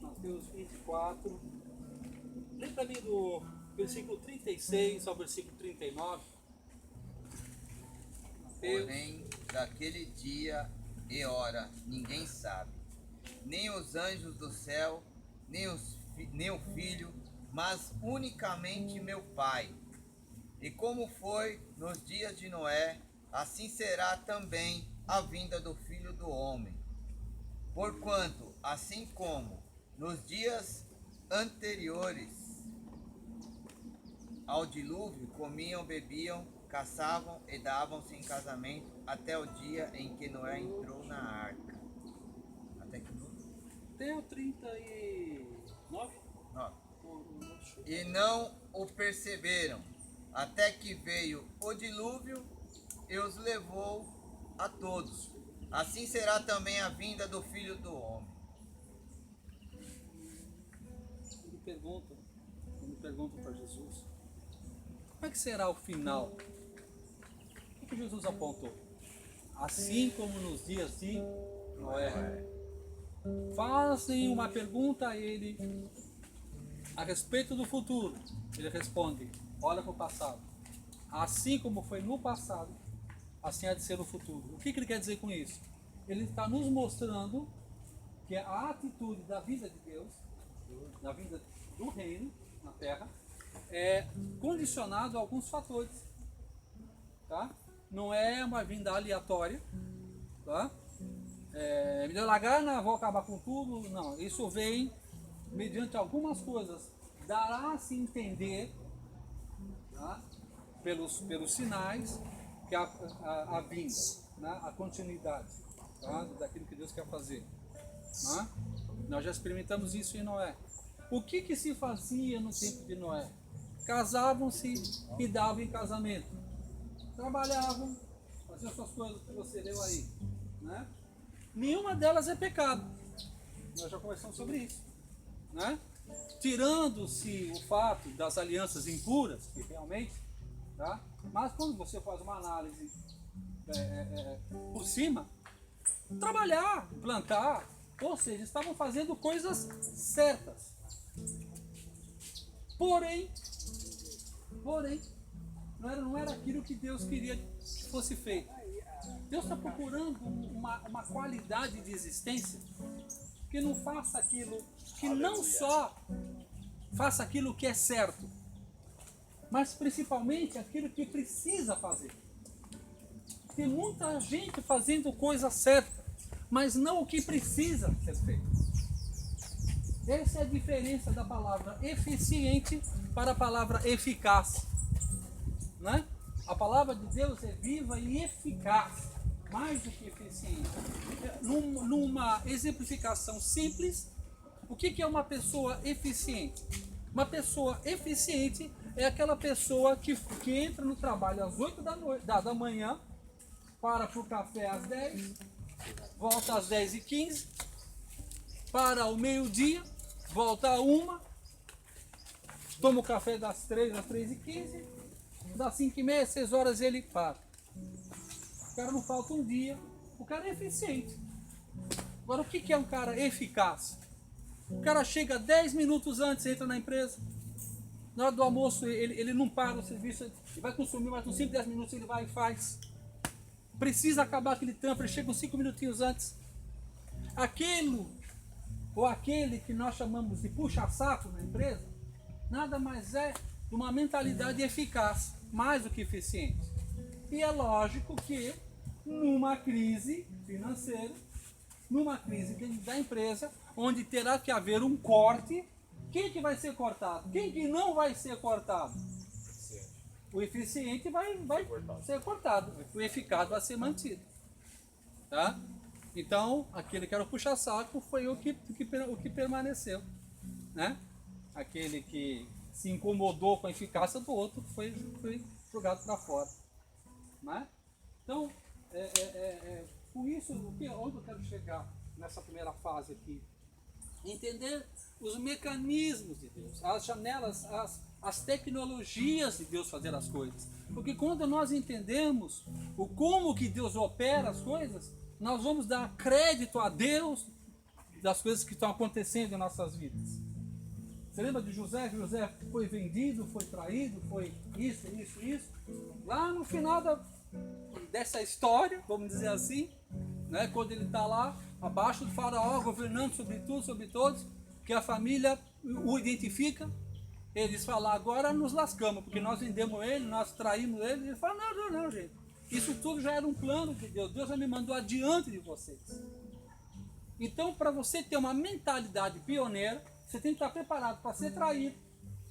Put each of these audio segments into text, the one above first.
Mateus 24. Lê para mim do versículo 36 ao versículo 39. Mateus. Porém, daquele dia e hora ninguém sabe, nem os anjos do céu, nem o Filho, mas unicamente meu Pai. E como foi nos dias de Noé, assim será também a vinda do Filho do Homem. Porquanto, assim como nos dias anteriores ao dilúvio, comiam, bebiam, caçavam e davam-se em casamento até o dia em que Noé entrou na arca. Até que número? Até o 39. E não o perceberam, até que veio o dilúvio e os levou a todos. Assim será também a vinda do Filho do Homem. Me perguntam para Jesus, como é que será o final? O que Jesus apontou? Assim como nos dias de Noé. Fazem uma pergunta a ele a respeito do futuro. Ele responde, olha para o passado. Assim como foi no passado, assim há de ser no futuro. O que ele quer dizer com isso? Ele está nos mostrando que a atitude da vida de Deus, da vida do reino na terra, é condicionado a alguns fatores. Tá? Não é uma vinda aleatória. Tá? Me deu na gana, vou acabar com tudo. Não, isso vem mediante algumas coisas. Dará-se entender, tá? pelos sinais, que a vinda, né? A continuidade, tá? Daquilo que Deus quer fazer. Tá? Nós já experimentamos isso em Noé. O que se fazia no tempo de Noé? Casavam-se e davam em casamento. Trabalhavam, faziam suas coisas que você leu aí. Né? Nenhuma delas é pecado. Nós já conversamos sobre isso. Né? Tirando-se o fato das alianças impuras, que realmente, tá? Mas quando você faz uma análise por cima, trabalhar, plantar, ou seja, estavam fazendo coisas certas. Porém, não era aquilo que Deus queria que fosse feito. Deus está procurando uma qualidade de existência que não faça aquilo, que não só faça aquilo que é certo, mas principalmente aquilo que precisa fazer. Tem muita gente fazendo coisa certa, mas não o que precisa ser feito. Essa é a diferença da palavra eficiente para a palavra eficaz. Né? A palavra de Deus é viva e eficaz, mais do que eficiente. Numa exemplificação simples, o que é uma pessoa eficiente? Uma pessoa eficiente é aquela pessoa que entra no trabalho às 8 da manhã, para o café às 10, volta às 10h15, para ao meio-dia, volta a 1, toma o café das 3 às 3h15, das 5h30, 6 horas ele para. O cara não falta um dia, o cara é eficiente. Agora, o que é um cara eficaz? O cara chega 10 minutos antes, entra na empresa, na hora do almoço ele não para o serviço, ele vai consumir mais uns 5, 10 minutos, ele vai e faz. Precisa acabar aquele trampo, ele chega uns 5 minutinhos antes. Aquele que nós chamamos de puxa-saco na empresa, nada mais é de uma mentalidade eficaz, mais do que eficiente. E é lógico que numa crise financeira, numa crise da empresa, onde terá que haver um corte, quem que vai ser cortado? Quem que não vai ser cortado? O eficiente vai ser cortado, o eficaz vai ser mantido. Tá? Então, aquele que era o puxa-saco foi o que permaneceu. Né? Aquele que se incomodou com a eficácia do outro foi jogado para fora. Né? Então, com isso, onde eu quero chegar nessa primeira fase aqui? Entender os mecanismos de Deus, as janelas, as tecnologias de Deus fazer as coisas. Porque quando nós entendemos o como que Deus opera as coisas, nós vamos dar crédito a Deus das coisas que estão acontecendo em nossas vidas. Você lembra de José? Que José foi vendido, foi traído, foi isso. Lá no final dessa história, vamos dizer assim, né, quando ele está lá, abaixo do faraó, governando sobre tudo, sobre todos, que a família o identifica, eles falam, agora nos lascamos, porque nós vendemos ele, nós traímos ele. Ele fala, não, gente, isso tudo já era um plano de Deus, Deus já me mandou adiante de vocês. Então, para você ter uma mentalidade pioneira, você tem que estar preparado para ser traído,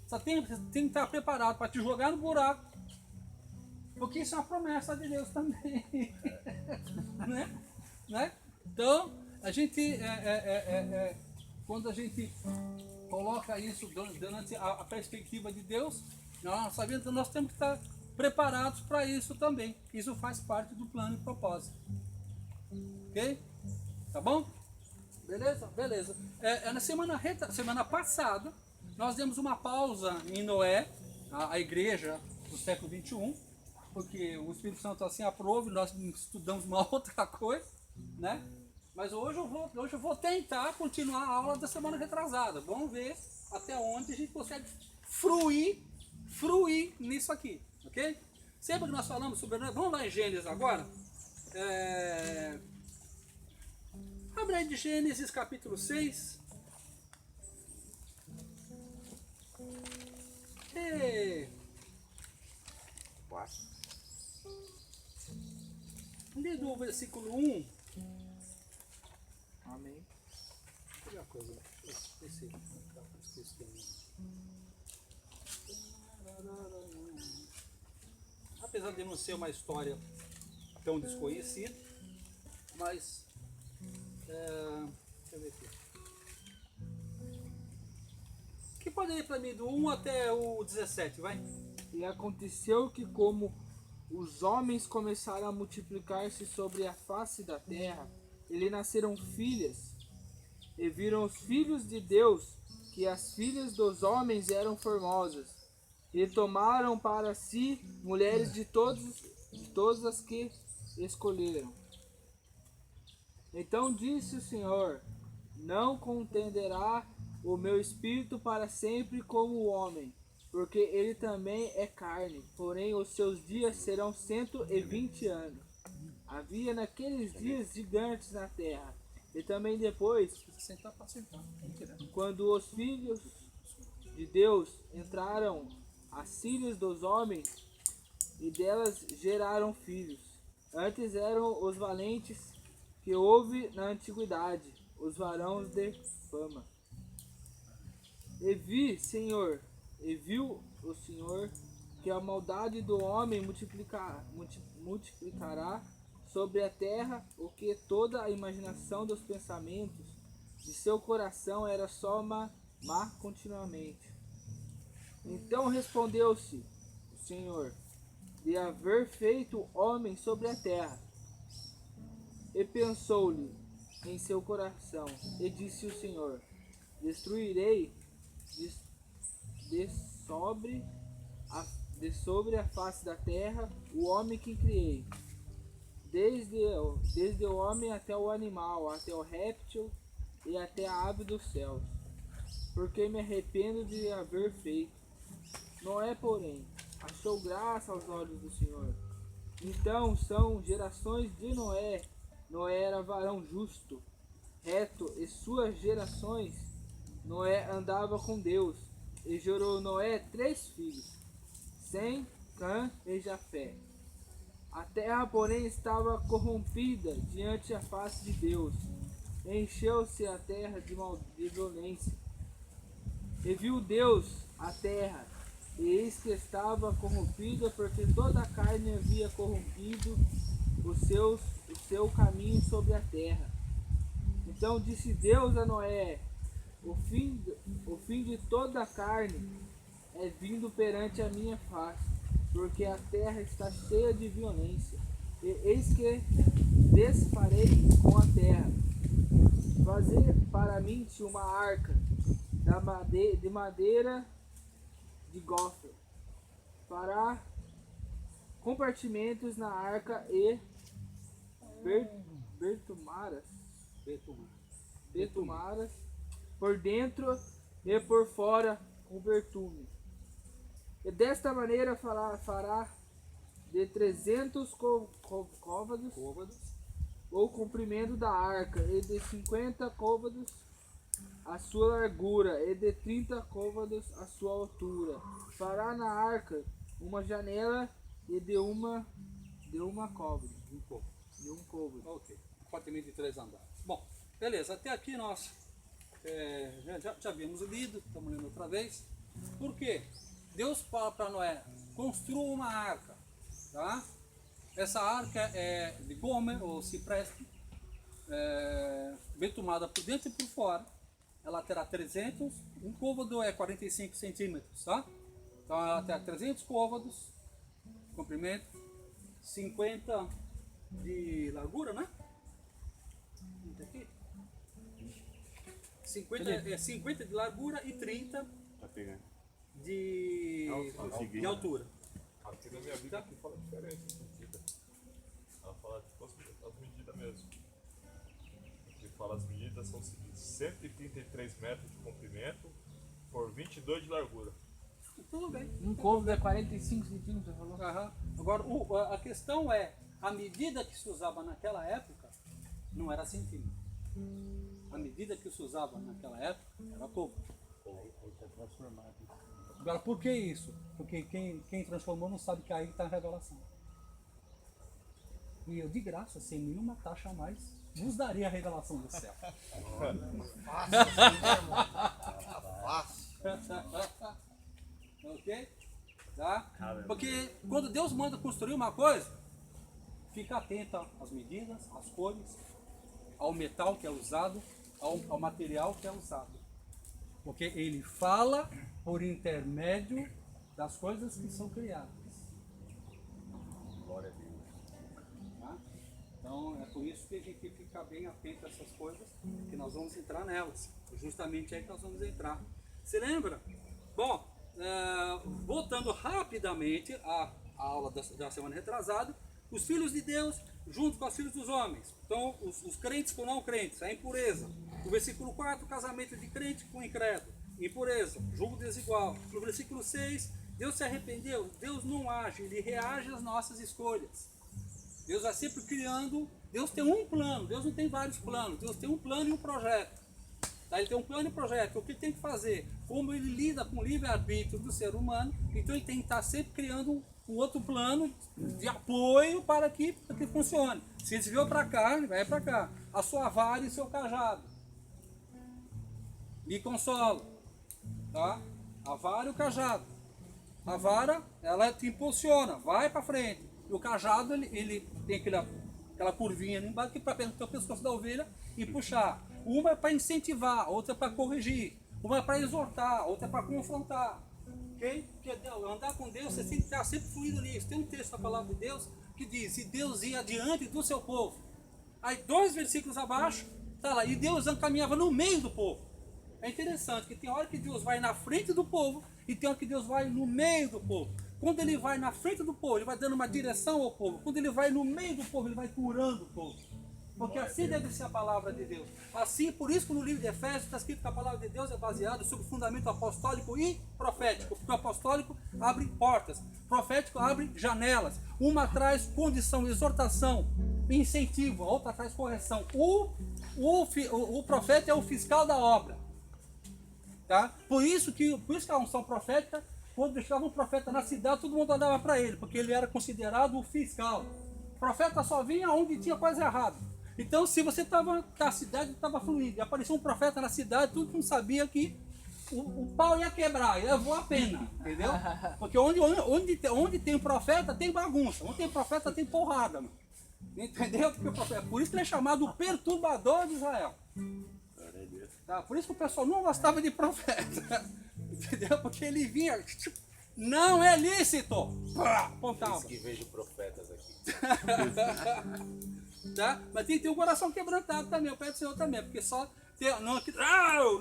você tem que estar preparado para te jogar no buraco, porque isso é uma promessa de Deus também. né? Então, a gente, quando a gente coloca isso durante a perspectiva de Deus, nós temos que estar preparados para isso também. Isso faz parte do plano e propósito. Ok? Tá bom? Beleza. Na semana passada, nós demos uma pausa em Noé, a igreja do século 21, porque o Espírito Santo assim aprove, nós estudamos uma outra coisa, né? Mas hoje eu vou tentar continuar a aula da semana retrasada. Vamos ver até onde a gente consegue fruir nisso aqui, ok? Sempre que nós falamos sobre... Vamos lá em Gênesis agora. Abre aí de Gênesis capítulo 6. Lê do versículo 1. Amém. Olha a coisa. Apesar de não ser uma história tão desconhecida, mas deixa eu ver aqui. Que pode ir para mim do 1 até o 17, vai? E aconteceu que, como os homens começaram a multiplicar-se sobre a face da terra, lhe nasceram filhas, e viram os filhos de Deus que as filhas dos homens eram formosas, e tomaram para si mulheres de todas as que escolheram. Então disse o Senhor: não contenderá o meu espírito para sempre como o homem, porque ele também é carne, porém os seus dias serão 120 anos. Havia naqueles dias gigantes na terra, e também depois, quando os filhos de Deus entraram as filhas dos homens, e delas geraram filhos. Antes eram os valentes que houve na antiguidade, os varões de fama. E viu o Senhor que a maldade do homem multiplicará sobre a terra, o que toda a imaginação dos pensamentos de seu coração era só má continuamente. Então respondeu-se o Senhor de haver feito homem sobre a terra, e pensou-lhe em seu coração, e disse o Senhor: destruirei de sobre a face da terra o homem que criei, desde o homem até o animal, até o réptil e até a ave dos céus, porque me arrependo de haver feito. Noé, porém, achou graça aos olhos do Senhor. Então são gerações de Noé. Noé era varão justo, reto, e suas gerações. Noé andava com Deus, e gerou Noé 3 filhos, Sem, Cã e Jafé. A terra, porém, estava corrompida diante da face de Deus. Encheu-se a terra de violência. E viu Deus a terra, e eis que estava corrompida, porque toda a carne havia corrompido o seu caminho sobre a terra. Então disse Deus a Noé: o fim de toda a carne é vindo perante a minha face, porque a terra está cheia de violência. E eis que desfarei com a terra. Fazer para mim uma arca de madeira de gofre. Fará compartimentos na arca e bertumaras por dentro e por fora com bertume. E desta maneira fará de 300 côvados o comprimento da arca, e de 50 côvados a sua largura, e de 30 côvados a sua altura. Fará na arca uma janela e de uma côvado. De um côvado. Ok, compartimento de 3 andares. Bom, beleza, até aqui nós já havíamos lido, estamos lendo outra vez. Por quê? Deus fala para Noé, construa uma arca, tá? Essa arca é de gomer ou cipreste, betumada por dentro e por fora. Ela terá 300, um côvado é 45 centímetros, tá? Então ela terá 300 côvados, comprimento, 50 de largura, né? Aqui. 50 de largura e 30 de altura. Aqui na minha vida aqui fala diferente de medida. Ela fala tipo as medidas mesmo. Aqui fala as medidas são as seguintes: 133 metros de comprimento por 22 de largura. Tudo bem. Um côvado é 45 centímetros, você falou? Aham. Agora, a questão é, a medida que se usava naquela época não era centímetro. A medida que se usava naquela época era côvado. Agora, por que isso? Porque quem transformou não sabe que aí está a revelação. E eu, de graça, sem nenhuma taxa a mais, vos daria a revelação do céu. Fácil assim, né, irmão? Fácil. Ok? Tá? Porque quando Deus manda construir uma coisa, fica atento às medidas, às cores, ao metal que é usado, ao material que é usado. Porque ele fala por intermédio das coisas que são criadas. Glória a Deus. Tá? Então é por isso que a gente fica bem atento a essas coisas, que nós vamos entrar nelas. Justamente é que nós vamos entrar. Você lembra? Bom, voltando rapidamente à aula da semana retrasada, os filhos de Deus junto com os filhos dos homens. Então, os crentes com não crentes, a impureza. No versículo 4, casamento de crente com incrédulo, impureza, julgo desigual. No versículo 6, Deus se arrependeu, Deus não age, Ele reage às nossas escolhas. Deus vai sempre criando, Deus tem um plano, Deus não tem vários planos, Deus tem um plano e um projeto. Tá? Ele tem um plano e um projeto, o que ele tem que fazer, como ele lida com o livre-arbítrio do ser humano, então ele tem que estar sempre criando um outro plano de apoio para que funcione. Se ele desviou para cá, ele vai para cá. A sua vara e o seu cajado me consolam. Tá? A vara e o cajado. A vara, ela te impulsiona, vai para frente. E o cajado, ele tem aquela curvinha ali embaixo que para pegar o pescoço da ovelha e puxar. Uma é para incentivar, outra é para corrigir. Uma é para exortar, outra é para confrontar. Okay? Porque andar com Deus, você tem que estar sempre fluindo nisso. Tem um texto da palavra de Deus que diz: e Deus ia adiante do seu povo. Aí 2 versículos abaixo, está lá, e Deus caminhava no meio do povo. É interessante que tem hora que Deus vai na frente do povo e tem hora que Deus vai no meio do povo. Quando ele vai na frente do povo, ele vai dando uma direção ao povo. Quando ele vai no meio do povo, ele vai curando o povo. Porque assim deve ser a palavra de Deus. Assim, por isso que no livro de Efésios está escrito que a palavra de Deus é baseada sobre o fundamento apostólico e profético. Porque o apostólico abre portas, o profético abre janelas. Uma traz condição, exortação, incentivo, a outra traz correção. O profeta é o fiscal da obra. Tá? Por isso que a unção profética, quando deixava um profeta na cidade, todo mundo andava para ele, porque ele era considerado o fiscal. O profeta só vinha onde tinha coisa errada. Então, se você estava na cidade, estava fluindo, e apareceu um profeta na cidade, todo mundo sabia que o pau ia quebrar, ia voar a pena, entendeu? Porque onde tem profeta, tem bagunça. Onde tem profeta, tem porrada, mano. Entendeu? Por isso que ele é chamado o perturbador de Israel. Tá? Por isso que o pessoal não gostava de profeta. Entendeu? Porque ele vinha, tipo, não é lícito. Apontava. Que vejo profetas aqui. Tá? Mas tem que ter um coração quebrantado também, o pé do Senhor também, porque só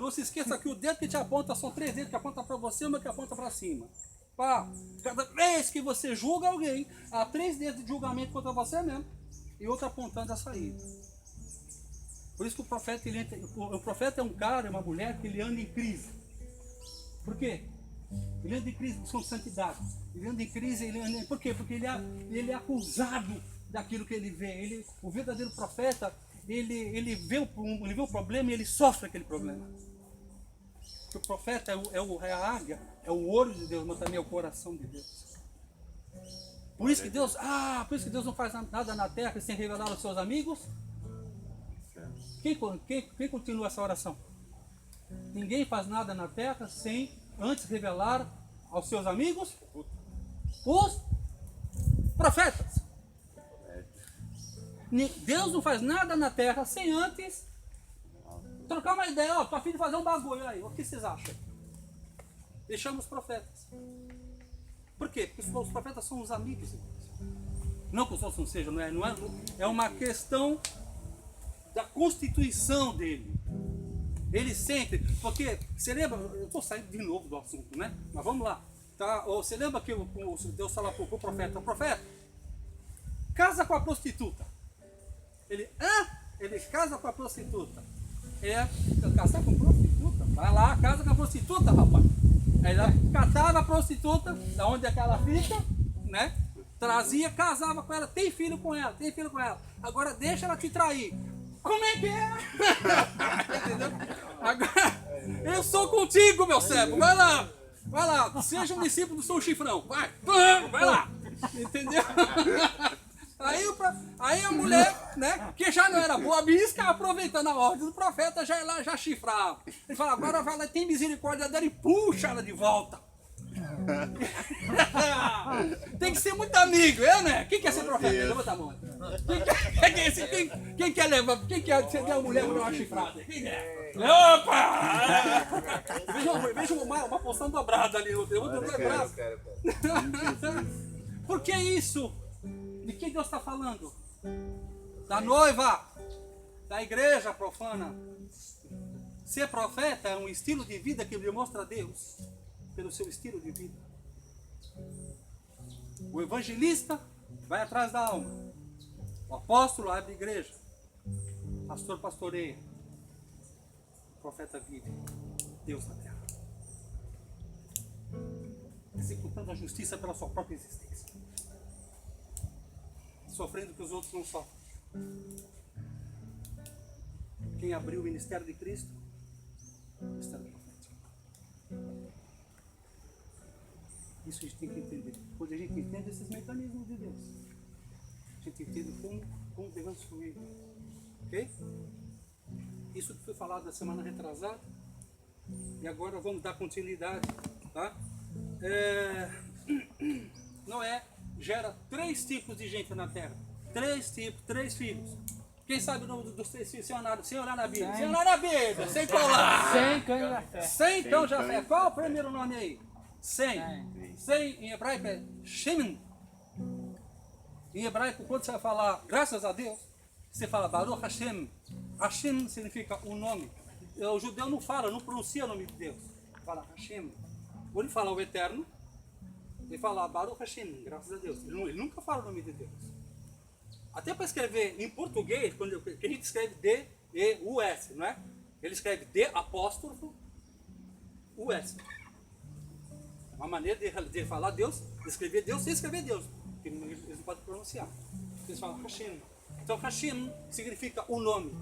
Não se esqueça que o dedo que te aponta são 3 dedos que apontam para você e uma que aponta para cima. Pá, cada vez que você julga alguém, há 3 dedos de julgamento contra você mesmo e outro apontando a saída. Por isso que o profeta é um cara, é uma mulher que ele anda em crise. Por quê? Ele anda em crise com santidade. Ele anda em crise, por quê? Porque ele é acusado daquilo que ele vê. O verdadeiro profeta, ele vê o problema e ele sofre aquele problema. Porque o profeta é a águia, é o olho de Deus, mas também é o coração de Deus. Por isso que Deus não faz nada na terra sem revelar aos seus amigos. Quem continua essa oração? Ninguém faz nada na terra sem antes revelar aos seus amigos os profetas. Deus não faz nada na terra sem antes trocar uma ideia. Tô a fim de fazer um bagulho aí. O que vocês acham? Deixamos os profetas. Por quê? Porque os profetas são os amigos de Deus. Não que os outros não sejam, é uma questão da constituição dele. Ele sente, porque você lembra, eu estou saindo de novo do assunto, né? Mas vamos lá. Tá? Você lembra que Deus fala para o profeta, casa com a prostituta. Ele casa com a prostituta. Casar com prostituta? Vai lá, casa com a prostituta, rapaz. Aí ele catava a prostituta, da onde é que ela fica, né? Trazia, casava com ela, tem filho com ela. Agora deixa ela te trair. Como é que é? Entendeu? Agora, eu sou contigo, meu servo. Vai lá, seja um discípulo do seu chifrão. Vai lá. Entendeu? Aí a mulher, né, que já não era boa bisca, aproveitando a ordem do profeta, já chifrava. Ele fala, agora vai lá, tem misericórdia dela e puxa ela de volta. Tem que ser muito amigo, né? Quem quer ser profeta? Levanta a mão. Quem quer levar? Quem quer ser a mulher para uma chifrada? Quem quer? Opa! Veja uma porção dobrada ali. Por que isso? De quem Deus está falando? Da noiva? Da igreja profana? Ser profeta é um estilo de vida que demonstra a Deus pelo seu estilo de vida. O evangelista vai atrás da alma. O apóstolo abre a igreja. O pastor pastoreia. O profeta vive. Deus na terra. Executando a justiça pela sua própria existência. Sofrendo que os outros não sofrem. Quem abriu o ministério de Cristo? O ministério profético. Isso a gente tem que entender. Quando a gente entende esses mecanismos de Deus, a gente entende como devemos fluir. Ok? Isso que foi falado na semana retrasada. E agora vamos dar continuidade. Tá? Noé gera 3 tipos de gente na terra. 3 tipos, 3 filhos. Quem sabe o nome dos 3 filhos sem olhar na Bíblia? Sem olhar na Bíblia, sem colar. 100 cães da fé. 100 cães da fé. Qual é o primeiro nome aí? 100. 100 em hebraico é Shemin. Em hebraico, quando você vai falar graças a Deus, você fala Baruch Hashem. Hashem significa o nome. O judeu não fala, não pronuncia o nome de Deus. Fala Hashem. Quando ele fala o Eterno, ele fala Baruch Hashem, graças a Deus. Ele nunca fala o nome de Deus. Até para escrever em português, quando a gente escreve D-E-U-S, não é? Ele escreve D apóstrofo U-S. Uma maneira de falar Deus, de escrever Deus sem escrever Deus. Porque eles não podem pronunciar. Eles falam Hashem. Então Hashem significa o nome.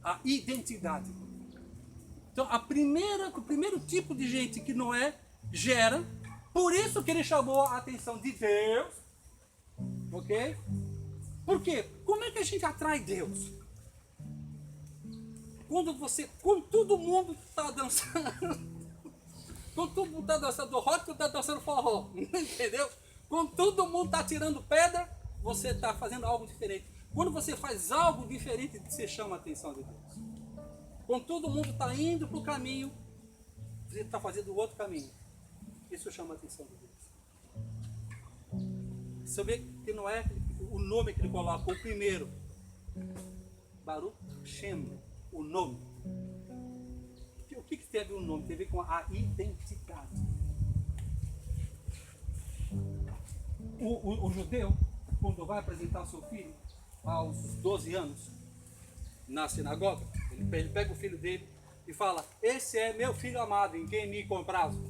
A identidade. Então o primeiro tipo de gente que Noé gera, por isso que ele chamou a atenção de Deus. Ok? Por quê? Como é que a gente atrai Deus? Quando todo mundo está dançando. Quando todo mundo está dançando rock, tu está dançando forró. Entendeu? Quando todo mundo está tirando pedra, você está fazendo algo diferente. Quando você faz algo diferente, você chama a atenção de Deus. Quando todo mundo está indo para o caminho, você está fazendo o outro caminho. Isso chama a atenção de Deus. Você vê que não é o nome que ele coloca, o primeiro. Baruch Shem. o nome. O que tem a ver o nome? Tem a ver com a identidade. O judeu, quando vai apresentar seu filho aos 12 anos na sinagoga, ele pega o filho dele e fala: esse é meu filho amado, em quem me comprazo.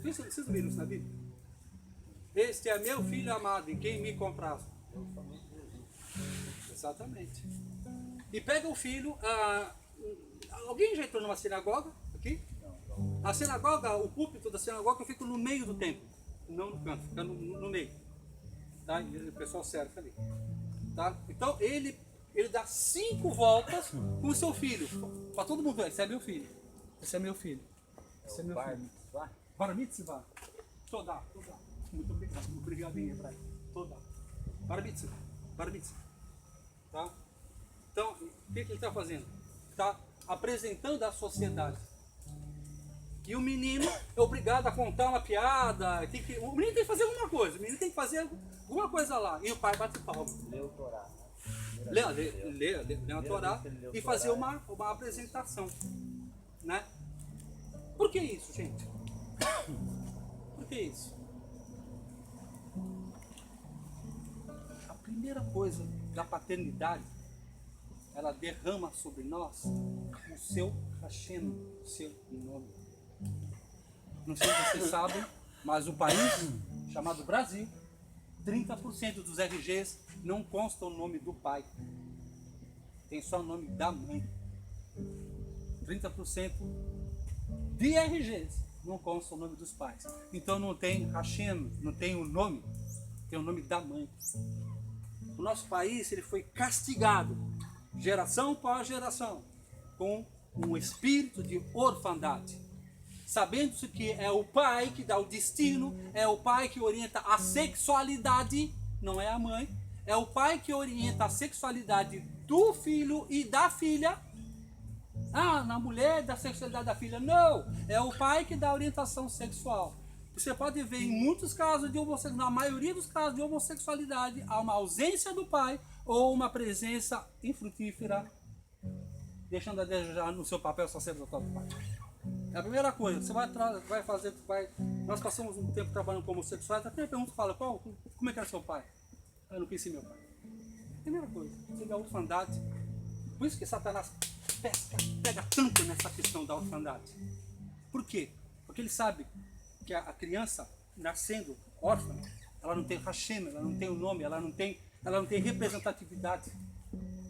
Vocês viram isso na Bíblia? Este é meu filho amado, em quem me comprazo. Exatamente. E pega o filho. Alguém já entrou numa sinagoga aqui? A sinagoga, o púlpito da sinagoga fica no meio do templo, não no canto, fica no meio. Tá? E o pessoal serve ali. Tá? Então ele dá 5 voltas com o seu filho. Para todo mundo ver: esse é meu filho. Esse é meu filho. Esse é meu filho. Bar mitzvah. Toda. Muito obrigado. Obrigado em hebraico. Toda. Bar mitzvah. Bar mitzvah. Tá? Então, o que ele está fazendo? Está apresentando à sociedade que o menino é obrigado a contar uma piada. O menino tem que fazer alguma coisa. O menino tem que fazer alguma coisa lá. E o pai bate palma. Lê o Torá. Lê a Torá e fazer uma apresentação. Né? Por que isso, gente? Por que isso? A primeira coisa da paternidade, ela derrama sobre nós o seu Hashem, o seu nome. Não sei se vocês sabem, mas o país chamado Brasil, 30% dos RGs não consta o nome do pai. Tem só o nome da mãe. 30% de RGs não consta o nome dos pais. Então não tem Hashem, não tem o nome, tem o nome da mãe. O nosso país, ele foi castigado, geração após geração, com um espírito de orfandade. Sabendo-se que é o pai que dá o destino, é o pai que orienta a sexualidade, não é a mãe, é o pai que orienta a sexualidade do filho e da filha. Na mulher, da sexualidade da filha. Não, é o pai que dá a orientação sexual. Você pode ver em muitos casos de homossexualidade, na maioria dos casos de homossexualidade, há uma ausência do pai ou uma presença infrutífera, deixando a desejar no seu papel sacerdotal do pai. É a primeira coisa. Você vai fazer. Nós passamos um tempo trabalhando com homossexuais. A primeira pergunta fala: como é que era seu pai? Eu não conheci meu pai. Primeira coisa, você vê a orfandade. Por isso que Satanás pega tanto nessa questão da orfandade. Por quê? Porque ele sabe que a criança, nascendo órfã, ela não tem Hashem, ela não tem o nome, ela não tem representatividade.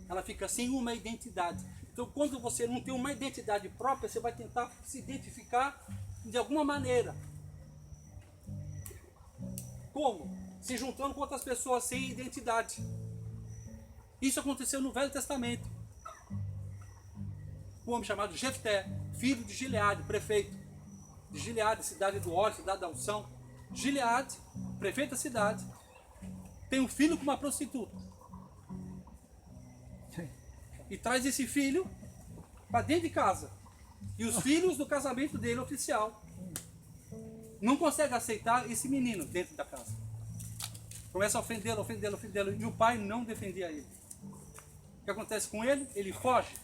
Ela fica sem uma identidade. Então, quando você não tem uma identidade própria, você vai tentar se identificar de alguma maneira. Como? Se juntando com outras pessoas sem identidade. Isso aconteceu no Velho Testamento. Um homem chamado Jefté, filho de Gileade, prefeito de Gileade, cidade do óleo, cidade da unção. Gileade, prefeito da cidade, tem um filho com uma prostituta. E traz esse filho para dentro de casa. E os filhos do casamento dele oficial não conseguem aceitar esse menino dentro da casa. Começa a ofendê-lo. E o pai não defendia ele. O que acontece com ele? Ele foge,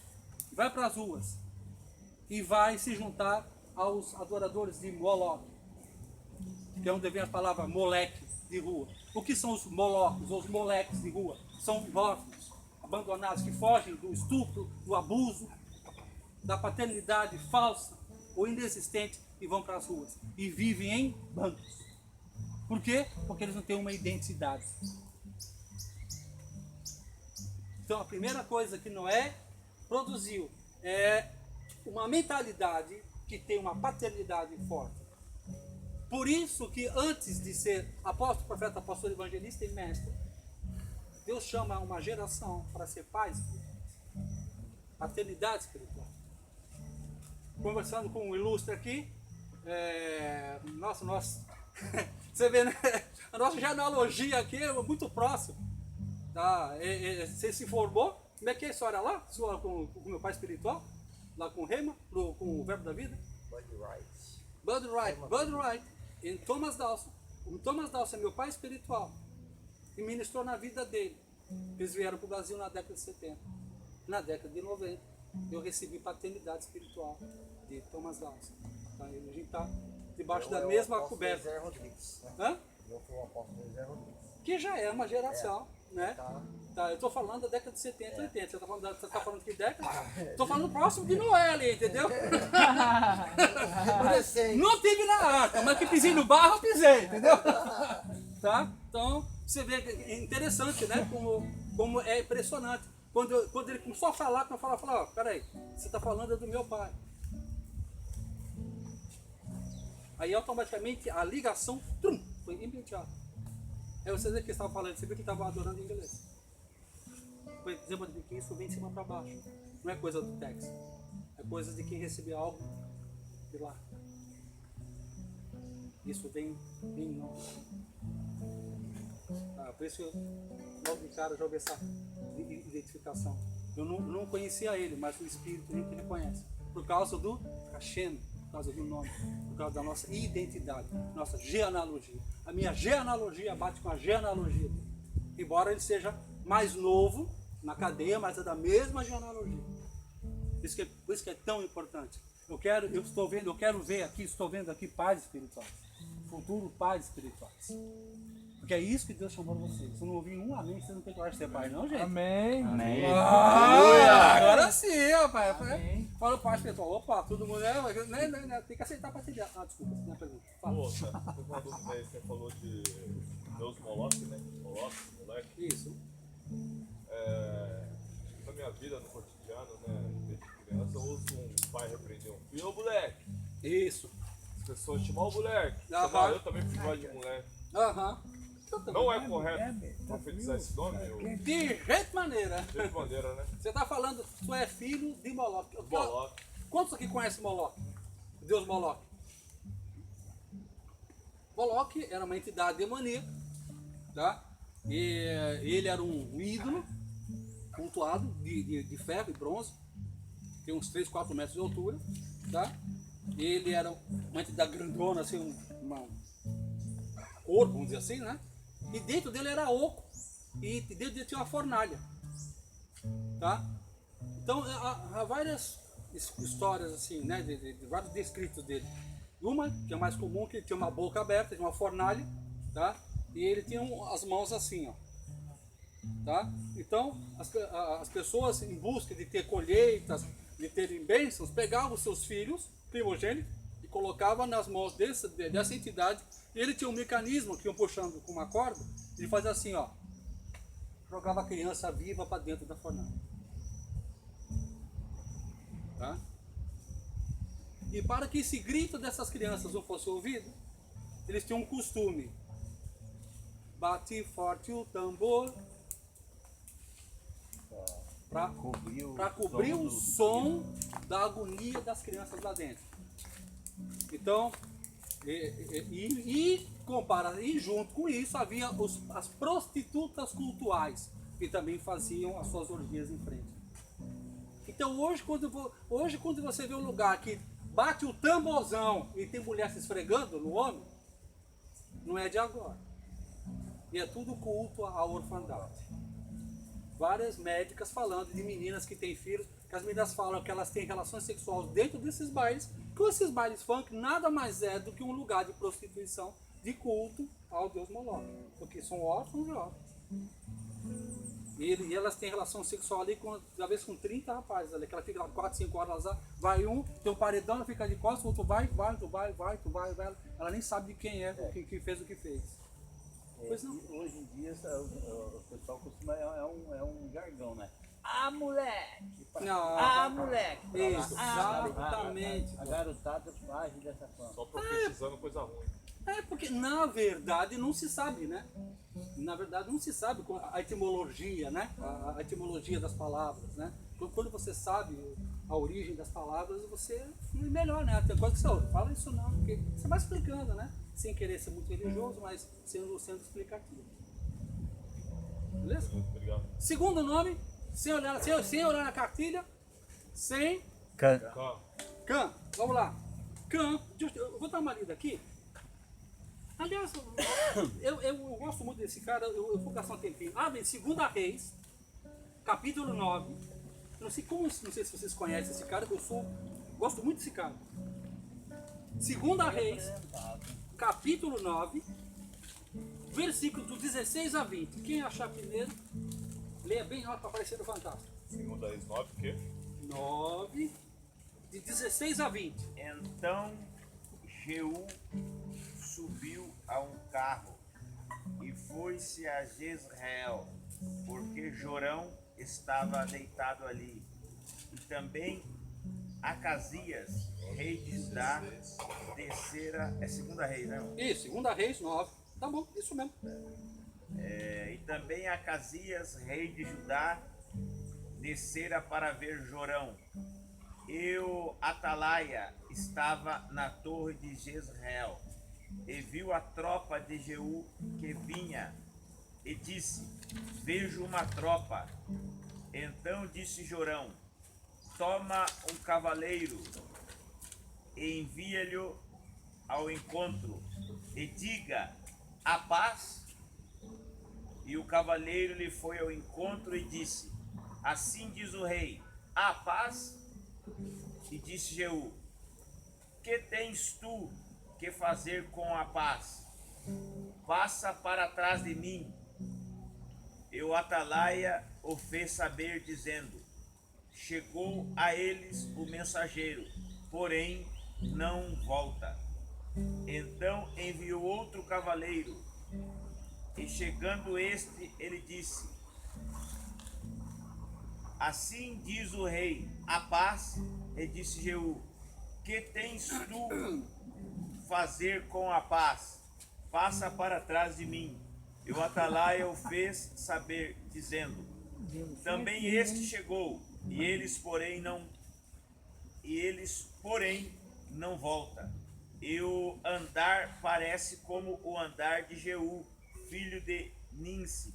vai para as ruas e vai se juntar aos adoradores de Moloch, que é onde vem a palavra moleque, de rua. O que são os moloques ou os moleques de rua? São órfãos, abandonados, que fogem do estupro, do abuso, da paternidade falsa ou inexistente e vão para as ruas e vivem em bandos. Por quê? Porque eles não têm uma identidade. Então a primeira coisa que Noé produziu é uma mentalidade que tem uma paternidade forte. Por isso que antes de ser apóstolo, profeta, pastor, evangelista e mestre, Deus chama uma geração para ser pais espirituais. Paternidade espiritual. Conversando com um ilustre aqui, você vê, né? A nossa genealogia aqui é muito próxima. Tá? Você se formou, como é que é a história lá? Sua, com o meu pai espiritual? Lá com o Rema, com o Verbo da Vida? Bud Wright. E Thomas Dawson. O Thomas Dawson é meu pai espiritual. E ministrou na vida dele. Eles vieram para o Brasil na década de 70. na década de 90, eu recebi paternidade espiritual de Thomas Dawson. Tá? A gente está debaixo da mesma coberta. Zé Rodrigues, né? Hã? Eu fui o apóstolo Zé Rodrigues. Que já é uma geração, né? Tá. Tá, eu estou falando da década de 70, 80. Você está falando que década? Estou falando próximo de Noé ali, entendeu? Não tive na arca, mas que pisei no barro, eu pisei, entendeu? Tá? Então, você vê que é interessante, né? Como é impressionante. Quando ele começou a falar, ó, peraí, você está falando do meu pai. Aí automaticamente a ligação foi imediata. Aí você vê que ele estava falando, você viu que ele estava adorando em inglês. Por exemplo, de que isso vem de cima para baixo. Não é coisa do texto. É coisa de quem recebeu algo de lá. Isso vem em nós. Por isso que eu, logo de cara, já houve essa identificação. Eu não conhecia ele, mas o Espírito a gente reconhece. Por causa do Hashem, por causa do nome, por causa da nossa identidade, nossa genealogia. A minha genealogia bate com a genealogia dele. Embora ele seja mais novo na cadeia, mas é da mesma genealogia. Por isso que é tão importante. Eu quero ver aqui, estou vendo aqui pais espirituais. Futuro pais espirituais. Porque é isso que Deus chamou vocês. Se eu não ouvir um amém, vocês não têm coragem de ser pai, não, gente? Amém. Agora sim, rapaz. Fala o pai espiritual. Opa, todo mundo tem que aceitar para atender. Desculpa, não é pergunta. Pô, tá. Uma dúvida aí, você falou de Deus Moloque, né? Moloque, moleque. Isso. Na minha vida, no cotidiano, né? Desde criança, eu ouço um pai repreender um filho, ô moleque. Isso. As pessoas chamam o moleque. Aham. Eu também fui pai de moleque. Aham. Não é correto profetizar esse nome? De jeito maneira. De jeito maneira, né? Você está falando, tu é filho de Moloque. Moloque. Quantos aqui conhecem Moloque? Deus Moloque. Moloque era uma entidade demoníaca, tá? E ele era um ídolo cultuado de ferro e bronze, tem uns 3, 4 metros de altura, tá? Ele era uma entidade grandona, assim, um corpo, vamos dizer assim, né? E dentro dele era oco, e dentro dele tinha uma fornalha, tá? Então há várias histórias assim, né? De vários descritos dele. Uma que é mais comum, que ele tinha uma boca aberta, tinha uma fornalha, tá? E ele tinha as mãos assim, ó, tá? Então as pessoas em busca de ter colheitas, de terem bênçãos, pegavam os seus filhos primogênitos e colocavam nas mãos dessa entidade. E ele tinha um mecanismo que iam puxando com uma corda, ele fazia assim, ó, jogava a criança viva para dentro da fornalha, tá? E para que esse grito dessas crianças não fosse ouvido, eles tinham um costume: bate forte o tambor para cobrir o som da agonia das crianças lá dentro. Então, e junto com isso havia as prostitutas cultuais, que também faziam as suas orgias em frente. Então hoje quando você vê um lugar que bate o tamborzão e tem mulher se esfregando no homem, não é de agora. E é tudo culto à orfandade. Várias médicas falando de meninas que têm filhos, que as meninas falam que elas têm relações sexuais dentro desses bailes, que esses bailes funk nada mais é do que um lugar de prostituição, de culto ao Deus Moloque, porque são órfãos e órfãos. E elas têm relação sexual ali, às vezes com 30 rapazes ali, que ela fica lá 4, 5 horas lá, vai um, tem um paredão, ela fica de costas, o outro vai, ela nem sabe de quem é, que fez o que fez. Pois não. Hoje em dia o pessoal costuma, é um jargão, né? Ah, moleque! Não. Ah, moleque! Exatamente. A garotada age dessa forma. Só profetizando coisa ruim. Porque na verdade não se sabe, né? Na verdade não se sabe a etimologia, né? A etimologia das palavras, né? Quando você sabe a origem das palavras, você é melhor, né? Tem coisa que você fala isso não, porque você vai explicando, né? Sem querer ser muito religioso, mas sendo explicativo. Beleza? Muito obrigado. Segundo nome, sem olhar na cartilha, sem Cá. Cã. Vamos lá. Cã. Eu vou dar uma lida aqui. Aliás, eu gosto muito desse cara, eu vou gastar um tempinho. Abre 2 Reis, capítulo 9. não sei se vocês conhecem esse cara, que gosto muito desse cara. 2 Reis, capítulo 9, versículos do 16 a 20. Quem achar primeiro, leia bem alto para aparecer no Fantástico. 2 Reis 9, o quê? 9, de 16 a 20. Então Jeú subiu a um carro e foi-se a Jezreel, porque Jorão estava deitado ali. E também Acasias, rei de Judá, descera. É 2 Reis, não? Isso, 2 Reis 9. Tá bom, isso mesmo. E também Acasias, rei de Judá, descera para ver Jorão. E o Atalaia estava na torre de Jezreel, e viu a tropa de Jeú que vinha, e disse: vejo uma tropa. Então disse Jorão: toma um cavaleiro e envia-lhe ao encontro, e diga: a paz. E o cavaleiro lhe foi ao encontro e disse: assim diz o rei, a paz. E disse Jeú: que tens tu que fazer com a paz? Passa para trás de mim. E o Atalaia o fez saber, dizendo: chegou a eles o mensageiro, porém não volta. Então enviou outro cavaleiro, e chegando este, ele disse: assim diz o rei, a paz. E disse Jeú: que tens tu fazer com a paz? Passa para trás de mim. E o Atalaia o fez saber, dizendo: também este chegou, e eles porém não volta. E o andar parece como o andar de Jeú, filho de Ninsi,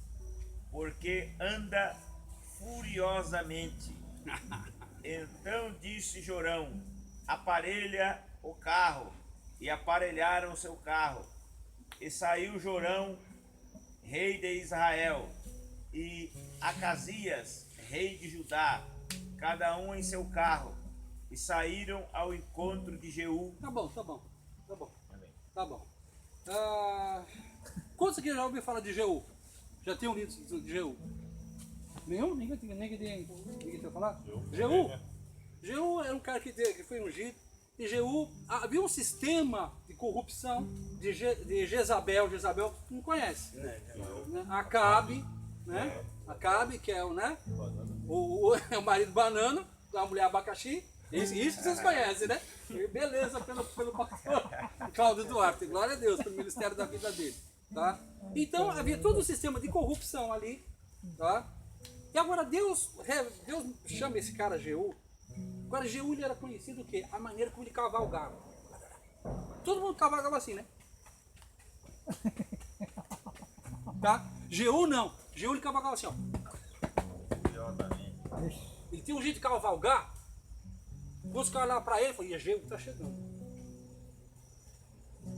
porque anda furiosamente. Então disse Jorão: aparelha o carro. E aparelharam seu carro. E saiu Jorão, rei de Israel, e Acasias, rei de Judá, cada um em seu carro, e saíram ao encontro de Jeú. Tá bom. Quantos aqui já ouviu falar de Jeú? Já tem um livro de Jeú? Nenhum? Ninguém tem falar? Jeú era um cara que foi ungido. E Jeú, havia um sistema de corrupção de Jezabel. Jezabel não conhece. Né? Acabe, né? Acabe, que é o marido banana, da mulher abacaxi. Isso vocês conhecem, né? E beleza pelo pastor Cláudio Duarte. Glória a Deus pelo ministério da vida dele. Tá? Então havia todo um sistema de corrupção ali. Tá? E agora Deus chama esse cara Jeú. Agora Jeú ele era conhecido o quê? A maneira como ele cavalgava. Todo mundo cavalgava assim, né? Tá? Jeú não. Jeú ele cavalgava assim, ó. Ele tinha um jeito de cavalgar. Os caras lá pra ele falaram: Jeú tá chegando.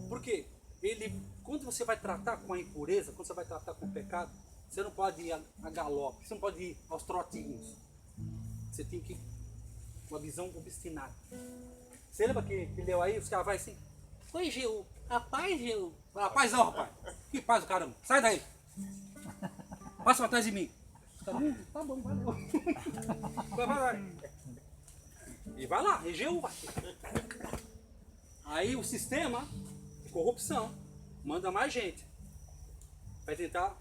Por quê? Quando você vai tratar com a impureza, quando você vai tratar com o pecado, você não pode ir a galope, você não pode ir aos trotinhos. Você tem que ir com uma visão obstinada. Você lembra que leu aí? Os caras vão assim: oi, Jeú, a paz, Jeú. A paz não, rapaz. Que paz do caramba. Sai daí. Passa pra trás de mim. Tá bom, valeu. Vai. E vai lá, e Jeú vai. Aí o sistema de corrupção manda mais gente. Vai tentar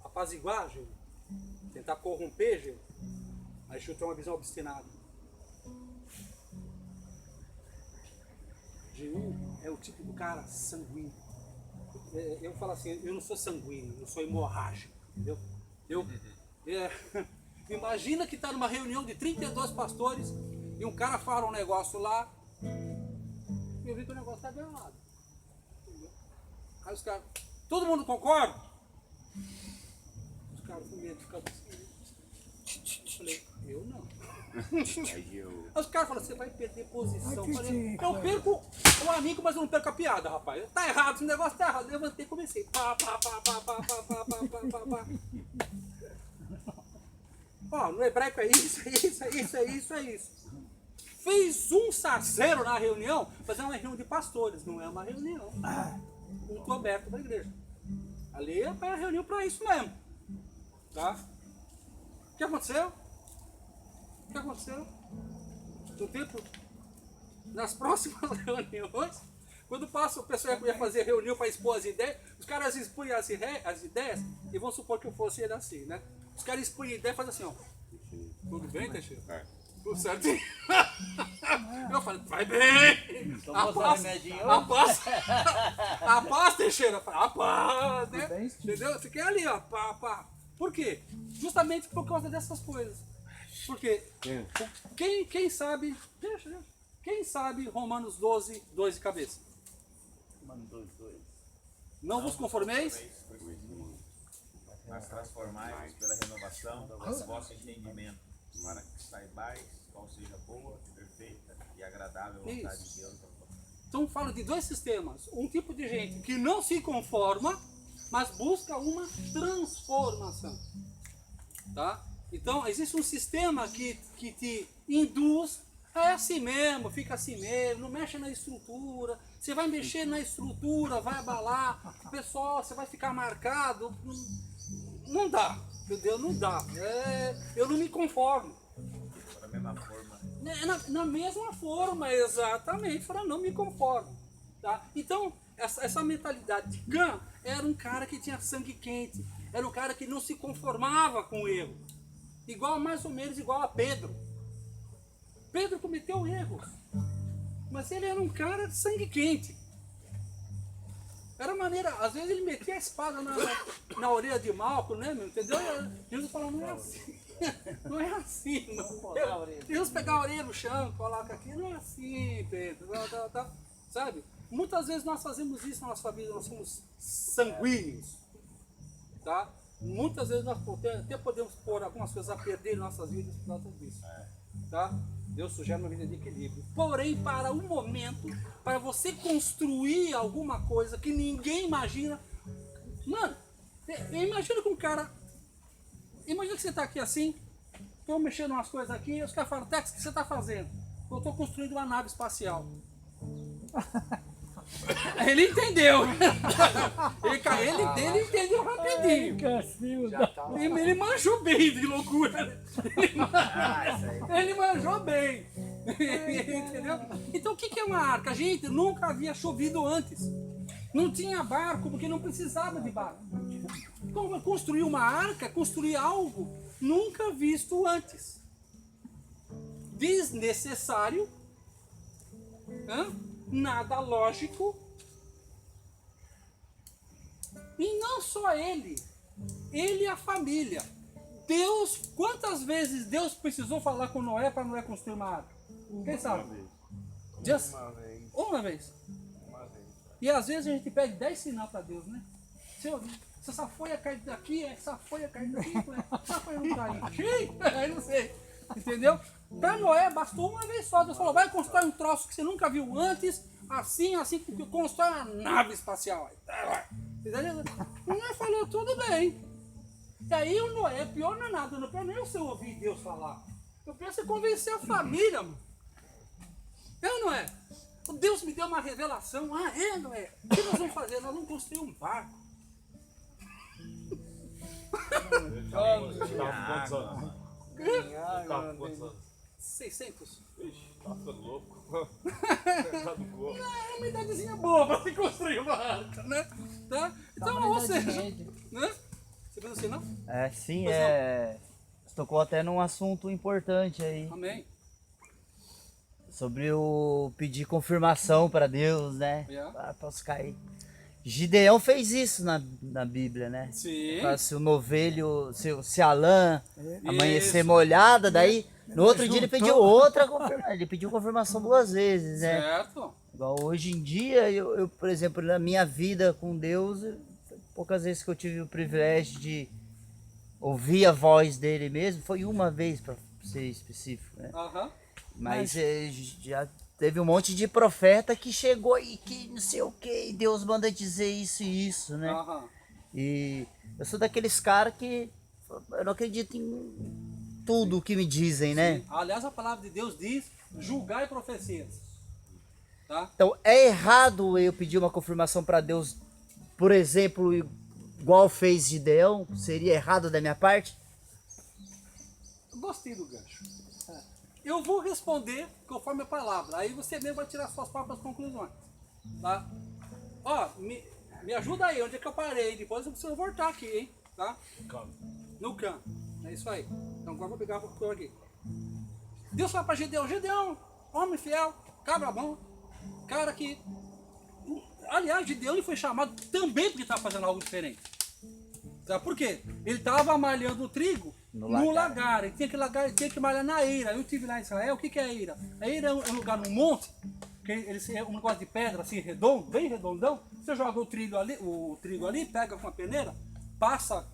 apaziguar Jeú. Tentar corromper Jeú. Aí Jeú tem uma visão obstinada. Jeú é o tipo do cara sanguíneo. Eu falo assim: eu não sou sanguíneo, eu sou hemorrágico, entendeu? Imagina que está numa reunião de 32 pastores e um cara fala um negócio lá e eu vi que o negócio está errado. Aí os caras: todo mundo concorda? Os caras com medo de ficar assim. Eu falei: eu não. Aí os caras falaram: você vai perder posição. Eu falei: eu perco o amigo, mas eu não perco a piada, rapaz. Tá errado, esse negócio tá errado. Eu levantei e comecei. Pá. Ó, no hebraico é isso, é isso, é isso, é isso, é isso. Fez um sarceiro na reunião, mas é uma reunião de pastores, não é uma reunião muito aberta da igreja. Ali é para reunião para isso mesmo. Tá? O que aconteceu? O que aconteceu? No tempo, nas próximas reuniões, quando passa, o pessoal ia fazer reunião para expor as ideias, os caras expunham as ideias, e vamos supor que eu fosse ele assim, né? Os caras expunham a ideia e fazem assim, ó. Tudo bem, Teixeira? Tudo certinho? Eu falei, vai bem! A paz, Teixeira! A paz, né? Entendeu? Eu fiquei ali, ó. Pá. Por quê? Justamente por causa dessas coisas. Porque quem sabe, quem sabe Romanos 12, 2 de cabeça? Não vos conformeis? Mas transformai-vos pela renovação do vosso entendimento, para que saibais qual seja a boa, perfeita e agradável vontade de Deus. Então fala de dois sistemas. Um tipo de gente que não se conforma, mas busca uma transformação. Tá? Então existe um sistema que te induz a assim mesmo, fica assim mesmo, não mexe na estrutura. Você vai mexer na estrutura, vai abalar, o pessoal, você vai ficar marcado. Não dá, entendeu? Não dá. Eu não me conformo. Da mesma forma. Na mesma forma, exatamente, para não me conformo. Tá? Então, essa mentalidade de Cã era um cara que tinha sangue quente, era um cara que não se conformava com o erro. Mais ou menos igual a Pedro. Pedro cometeu erros, mas ele era um cara de sangue quente. Era maneira, às vezes ele metia a espada na orelha de Malco, né, meu? Entendeu? Jesus falou, não é assim. Não é assim, não. Jesus pegar a orelha no chão, coloca aqui, não é assim, Pedro. Tá. Sabe? Muitas vezes nós fazemos isso na nossa vida, nós somos sanguíneos. Tá? Muitas vezes nós até podemos pôr algumas coisas a perder em nossas vidas por causa disso. Tá? Deus sugere uma vida de equilíbrio. Porém, para um momento, para você construir alguma coisa que ninguém imagina. Mano, imagina que um cara. Imagina que você está aqui assim, estou mexendo umas coisas aqui, e os caras falam, Tex, o que você está fazendo? Eu estou construindo uma nave espacial. Ele entendeu. Ele entendeu rapidinho. Ele manjou bem de loucura. Ele manjou bem. Entendeu? Então o que é uma arca? Gente, nunca havia chovido antes. Não tinha barco porque não precisava de barco. Então construir uma arca, construir algo nunca visto antes. Desnecessário. Nada lógico. E não só ele e a família. Deus, quantas vezes Deus precisou falar com Noé para Noé construir uma arca? Quem sabe? Uma vez. E às vezes a gente pede 10 sinais para Deus, né? Se essa folha cair daqui, essa folha cair daqui, essa folha não cair. Aí não sei. Entendeu? Para Noé bastou uma vez só. Deus falou, vai construir um troço que você nunca viu antes, assim, constrói uma nave espacial. Entendeu? O Noé falou, tudo bem. E aí o Noé, pior não é nada, não pior nem você ouvir Deus falar. Eu penso em convencer a família, mano. Não é? Deus me deu uma revelação. Noé? O que nós vamos fazer? Nós vamos construir um barco. Tá quantos anos? 600. Ixi, tá ficando louco. É uma idadezinha boa para se construir uma arca, né? Tá? Então, ou seja, né? Você pensa assim, não? Sim, Pois Você tocou até num assunto importante aí. Amém. Sobre o pedir confirmação para Deus, né? Yeah. Para os cair. Gideão fez isso na Bíblia, né? Sim. Se o novelho, se a lã amanhecer Isso. molhada, daí no outro dia ele pediu outra confirmação. Ele pediu confirmação 2 vezes, né? Certo. Igual hoje em dia, eu, por exemplo, na minha vida com Deus, poucas vezes que eu tive o privilégio de ouvir a voz dele mesmo, foi uma vez, para ser específico, né? Mas já teve um monte de profeta que chegou aí, que não sei o que, e Deus manda dizer isso e isso, né? E eu sou daqueles caras que eu não acredito em tudo o que me dizem, né? Aliás, a palavra de Deus diz, julgai profecias. Tá? Então, é errado eu pedir uma confirmação para Deus, por exemplo, igual fez Gideão? Seria errado da minha parte? Gostei do gancho. Eu vou responder conforme a palavra. Aí você mesmo vai tirar suas próprias conclusões. Tá? Ó, me ajuda aí, onde é que eu parei? Depois eu preciso voltar aqui, hein? Tá? No campo. É isso aí. Então agora eu vou pegar o coisa aqui. Deus fala para Gideão, Gideão, homem fiel, cabra bom, cara que... Aliás, Gideão ele foi chamado também porque estava fazendo algo diferente. Tá? Por quê? Ele estava malhando o trigo no lagar. Ele tinha que malhar na eira. Eu estive lá em Israel, o que é a eira? A eira é um lugar no monte, que é um negócio de pedra assim, redondo, bem redondão. Você joga o trigo ali, pega com a peneira, passa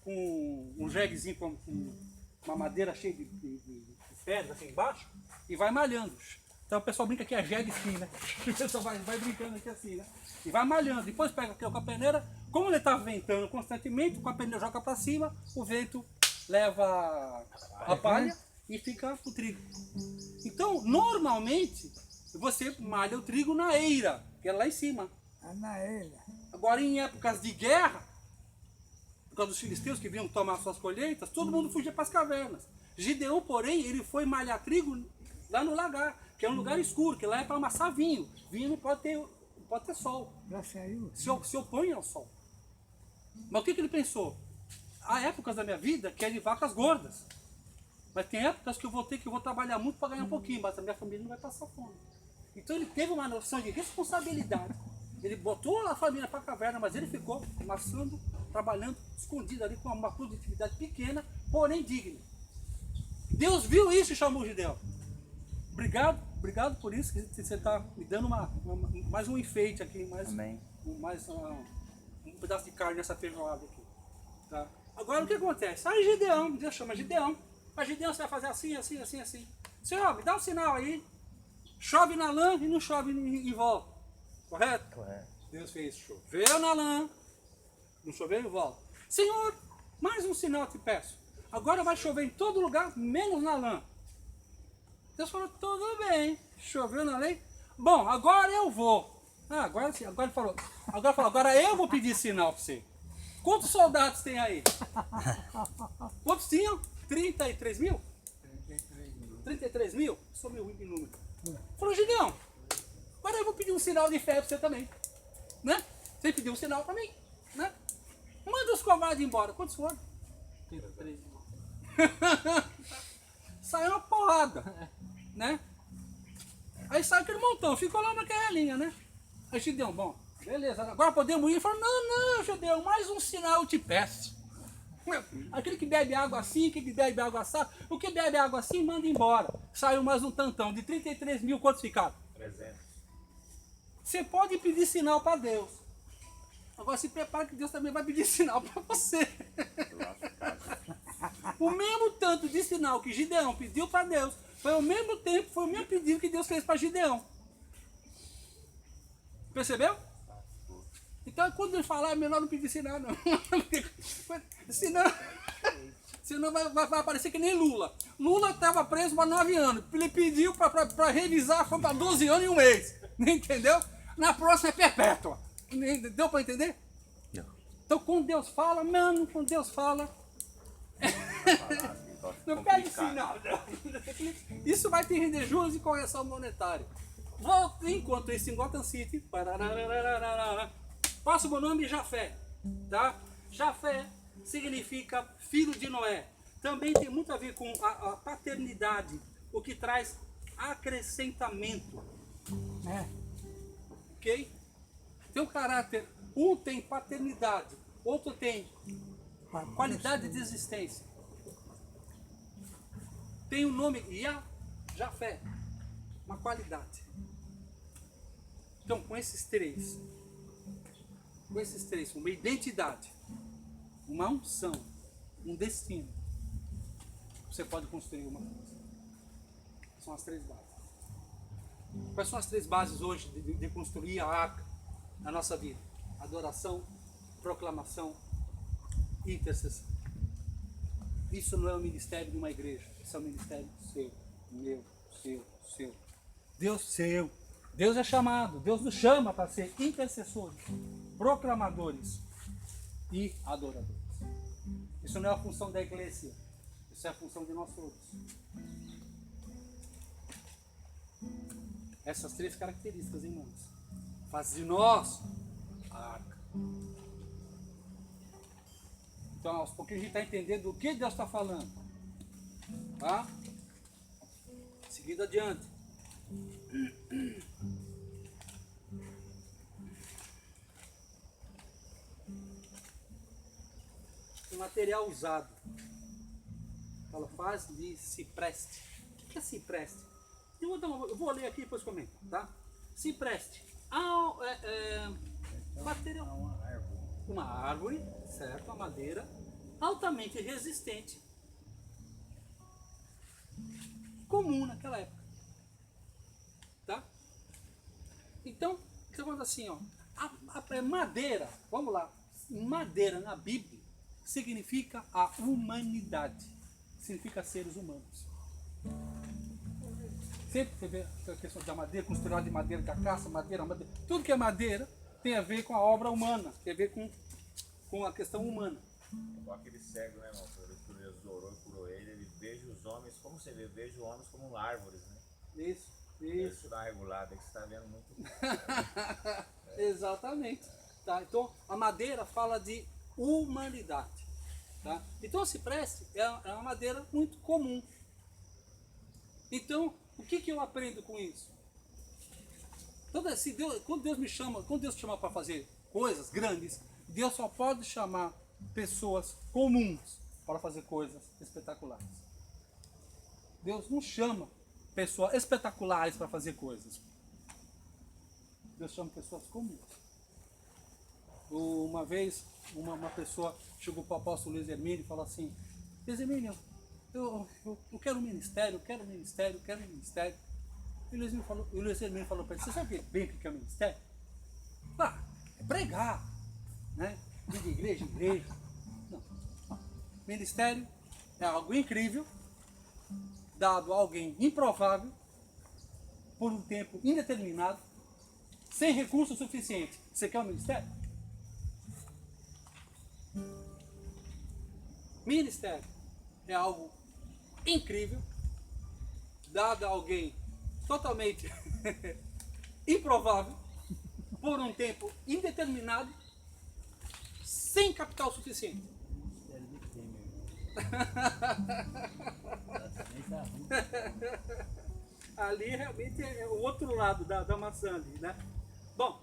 com um jeguezinho com uma madeira cheia de pedra assim embaixo e vai malhando. Então o pessoal brinca que é jegue sim, né? O pessoal vai brincando aqui assim, né? E vai malhando. Depois pega aqui com a peneira. Como ele está ventando constantemente, com a peneira joga para cima, o vento leva a palha e fica o trigo. Então, normalmente, você malha o trigo na eira, que é lá em cima. Na eira. Agora, em épocas de guerra, por causa dos filisteus que vinham tomar suas colheitas, todo mundo fugia para as cavernas. Gideão, porém, ele foi malhar trigo lá no lagar, que é um lugar escuro, que lá é para amassar vinho. Vinho não pode ter sol. Já saiu? Se opõe ao sol. Mas o que ele pensou? Há épocas da minha vida que é de vacas gordas. Mas tem épocas que eu vou trabalhar muito para ganhar um pouquinho, mas a minha família não vai passar fome. Então ele teve uma noção de responsabilidade. Ele botou a família para a caverna, mas ele ficou amassando, trabalhando, escondido ali com uma produtividade pequena, porém digna. Deus viu isso e chamou Gideão. Obrigado por isso, que você está me dando mais um enfeite aqui, mais um pedaço de carne nessa feijoada aqui. Tá? Agora o que acontece? Aí Gideão, Deus chama Gideão, mas Gideão você vai fazer assim, assim, assim, assim. Senhor, me dá um sinal aí. Chove na lã e não chove em volta. Correto? Correto. Deus fez, choveu na lã, não choveu em volta. Senhor, mais um sinal eu te peço. Agora vai chover em todo lugar, menos na lã. Deus falou, tudo bem, choveu na lei. Bom, agora eu vou. Agora ele falou, agora eu vou pedir sinal para você. Quantos soldados tem aí? Quantos tinham? 33 mil? 33 mil? Sou meio ruim de número. Falou, Gideão, agora eu vou pedir um sinal de fé para você também. Né? Você pediu um sinal para mim. Né? Manda os covardes embora. Quantos foram? 33 mil. Saiu uma porrada. Né? Aí saiu aquele montão, ficou lá naquela linha, né? Aí Gideão, bom, beleza, agora podemos ir? Ele falou, não, Gideão, mais um sinal eu te peço. Aquele que bebe água assim, aquele que bebe água assada, o que bebe água assim, manda embora. Saiu mais um tantão, de 33 mil, quantos ficaram? 300. Você pode pedir sinal para Deus. Agora se prepara que Deus também vai pedir sinal para você. O mesmo tanto de sinal que Gideão pediu para Deus, foi ao mesmo tempo, foi o mesmo pedido que Deus fez para Gideão. Percebeu? Então quando ele falar, é melhor não pedir sinal não. Senão vai aparecer que nem Lula. Lula estava preso para 9 anos. Ele pediu para revisar, foi para 12 anos e 1 mês. Entendeu? Na próxima é perpétua. Deu para entender? Não. Então quando Deus fala, mano, quando Deus fala... Não pede sinal, não. Isso vai te render juros e correção monetária. Enquanto isso, em Gotham City, passa o nome Jafé, tá? Jafé significa filho de Noé. Também tem muito a ver com a paternidade, o que traz acrescentamento. Ok? Tem um caráter, um tem paternidade, outro tem qualidade de existência. Tem o nome Jafé, uma qualidade. Então, com esses três, uma identidade, uma unção, um destino, você pode construir uma coisa. São as 3 bases. Quais são as 3 bases hoje de construir a arca na nossa vida? Adoração, proclamação e intercessão. Isso não é o ministério de uma igreja. Isso é o ministério seu, meu, seu. Deus seu. Deus é chamado. Deus nos chama para ser intercessores, proclamadores e adoradores. Isso não é a função da igreja. Isso é a função de nós todos. Essas três características, irmãos, faz de nós a arca. Então, aos pouquinhos a gente está entendendo o que Deus está falando. Tá? Seguindo adiante. O material usado. Fala, faz de cipreste. O que é cipreste? Eu vou ler aqui e depois comento, tá? Cipreste. Material. Uma árvore, certo? Uma madeira altamente resistente. Comum naquela época. Tá? Então, está falando assim, ó. A madeira, vamos lá. Madeira na Bíblia significa a humanidade. Significa seres humanos. Sempre você vê a questão da madeira, construída de madeira, carcaça, madeira. Tudo que é madeira tem a ver com a obra humana, tem a ver com a questão humana. Igual aquele cego, né, irmão? Que Jesus orou e curou ele veja os homens, como você vê, veja os homens como árvores, né? Isso. Isso dá uma regulada, é que você está vendo muito. Exatamente. Tá? Então, a madeira fala de humanidade. Tá? Então, a cipreste é uma madeira muito comum. Então, o que eu aprendo com isso? Quando Deus me chama, quando Deus chama para fazer coisas grandes, Deus só pode chamar pessoas comuns para fazer coisas espetaculares. Deus não chama pessoas espetaculares para fazer coisas. Deus chama pessoas comuns. Uma vez, uma pessoa chegou para o apóstolo Luiz Hermínio e falou assim: Luiz Hermínio, eu quero um ministério, quero um ministério. E o Luiz Hermínio falou para ele: você sabe bem o que é um ministério? É pregar, né? De igreja em igreja. Não. Ministério é algo incrível, dado a alguém improvável, por um tempo indeterminado, sem recurso suficiente. Você quer um ministério? Ministério é algo incrível, dado a alguém totalmente improvável, por um tempo indeterminado, sem capital suficiente. Ali realmente é o outro lado da maçã ali, né? Bom,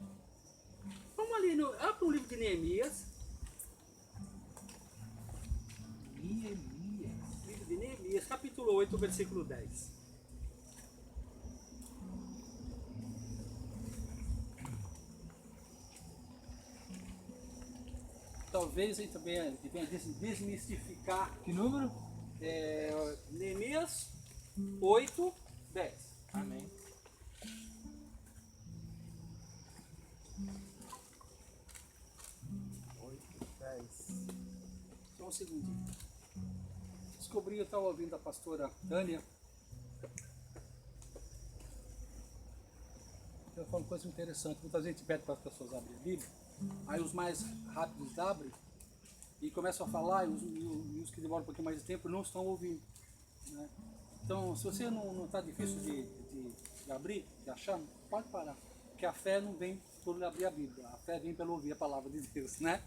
vamos ali para o livro de Neemias. Livro de Neemias, capítulo 8, versículo 10. Talvez a gente também venha desmistificar. Que número? Neemias 8, 10. Amém. Só um segundinho. Descobri, eu estava ouvindo a pastora Tânia. Ela falou uma coisa interessante. Muitas vezes a gente pede para as pessoas abrirem a Bíblia. Aí os mais rápidos abrem e começam a falar, e os que demoram um pouquinho mais de tempo não estão ouvindo. Né? Então, se você não está difícil de abrir, de achar, pode parar. Porque a fé não vem por abrir a Bíblia, a fé vem pelo ouvir a palavra de Deus, né?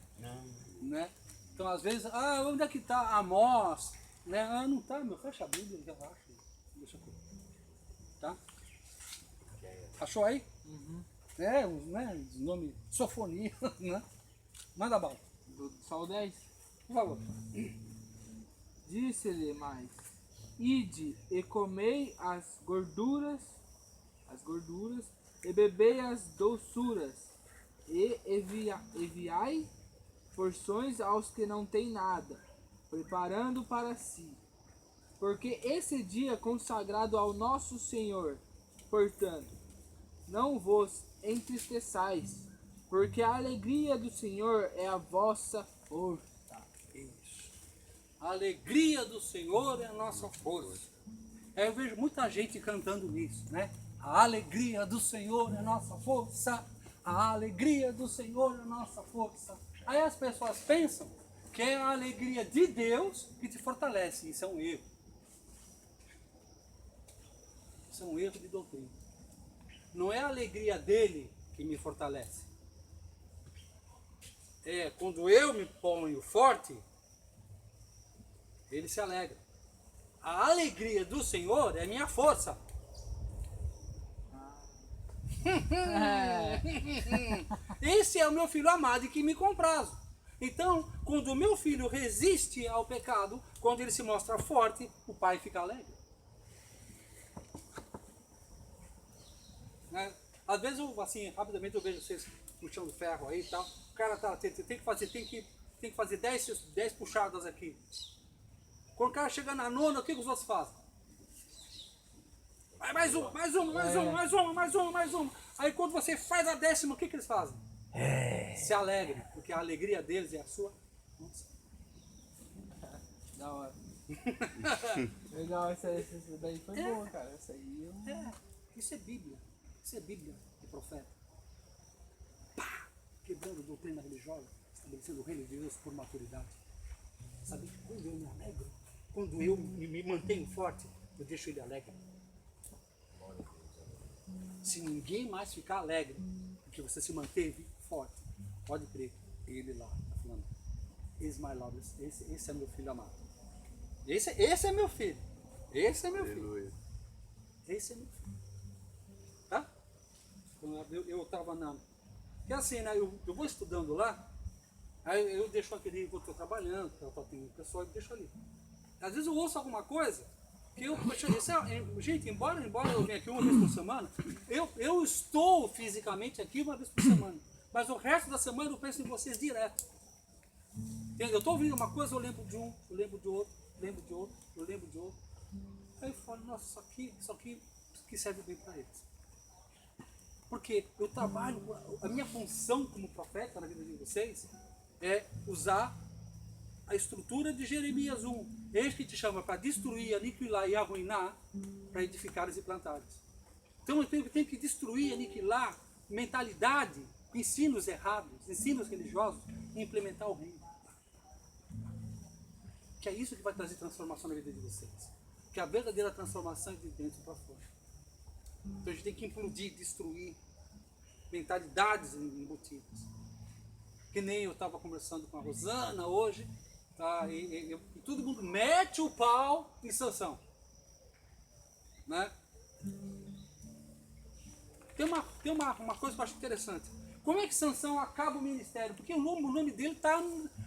Né? Então, às vezes, onde é que está Amós? Né? Não está, meu, fecha a Bíblia, já acho. Deixa eu ver. Tá? Achou aí? Uhum. Os nomes, Sofonia, né? Manda bala. Só o 10? Por favor. Disse-lhe mais: ide e comei as gorduras, e bebei as doçuras, e enviai porções aos que não têm nada, preparando para si. Porque esse dia é consagrado ao nosso Senhor, portanto, não vos entristeçais, porque a alegria do Senhor é a vossa força. Isso. A alegria do Senhor é a nossa força. Eu vejo muita gente cantando isso, né? A alegria do Senhor é a nossa força. A alegria do Senhor é a nossa força. Aí as pessoas pensam que é a alegria de Deus que te fortalece. Isso é um erro. Isso é um erro de doutrina. Não é a alegria dele que me fortalece. É quando eu me ponho forte, ele se alegra. A alegria do Senhor é minha força. Esse é o meu filho amado e que me comprazo. Então, quando o meu filho resiste ao pecado, quando ele se mostra forte, o pai fica alegre. Né? Às vezes, assim, rapidamente eu vejo vocês no chão do ferro aí e tal. O cara tem que fazer 10 puxadas aqui. Quando o cara chega na nona, o que os outros fazem? Vai mais uma. Aí quando você faz a 10ª, o que eles fazem? Se alegram, porque a alegria deles é a sua. Nossa. Da hora. Legal, essa daí foi boa, cara. Essa aí Isso é Bíblia. Isso é Bíblia de profeta. Pá! Quebrando doutrina religiosa, estabelecendo o reino de Deus por maturidade. Sabe que quando eu me alegro, quando eu me mantenho forte, eu deixo ele alegre. Se ninguém mais ficar alegre, porque você se manteve forte, pode crer, ele lá está falando. Esse é meu filho amado. Esse é meu filho. Esse é meu filho. Esse é meu filho. Tá? Eu estava na. Porque assim, né? Eu vou estudando lá, aí eu deixo aquele livro que eu estou trabalhando, tem um pessoal e deixo ali. Às vezes eu ouço alguma coisa que gente, embora eu venha aqui uma vez por semana, eu estou fisicamente aqui uma vez por semana, mas o resto da semana eu penso em vocês direto. Entendeu? Eu estou ouvindo uma coisa, eu lembro de um, eu lembro de outro, lembro de outro, eu lembro de outro. Aí eu falo, nossa, isso aqui serve bem para eles. Porque eu trabalho, a minha função como profeta na vida de vocês é usar a estrutura de Jeremias 1. Eis que te chama para destruir, aniquilar e arruinar, para edificares e plantares. Então eu tenho que destruir, aniquilar mentalidade, ensinos errados, ensinos religiosos, e implementar o reino. Que é isso que vai trazer transformação na vida de vocês. Que a verdadeira transformação é de dentro para fora. Então a gente tem que implodir, destruir mentalidades embutidas. Que nem eu estava conversando com a Rosana hoje, tá? E todo mundo mete o pau em Sansão. Né? Tem uma coisa que eu acho interessante. Como é que Sansão acaba o ministério? Porque o nome dele está,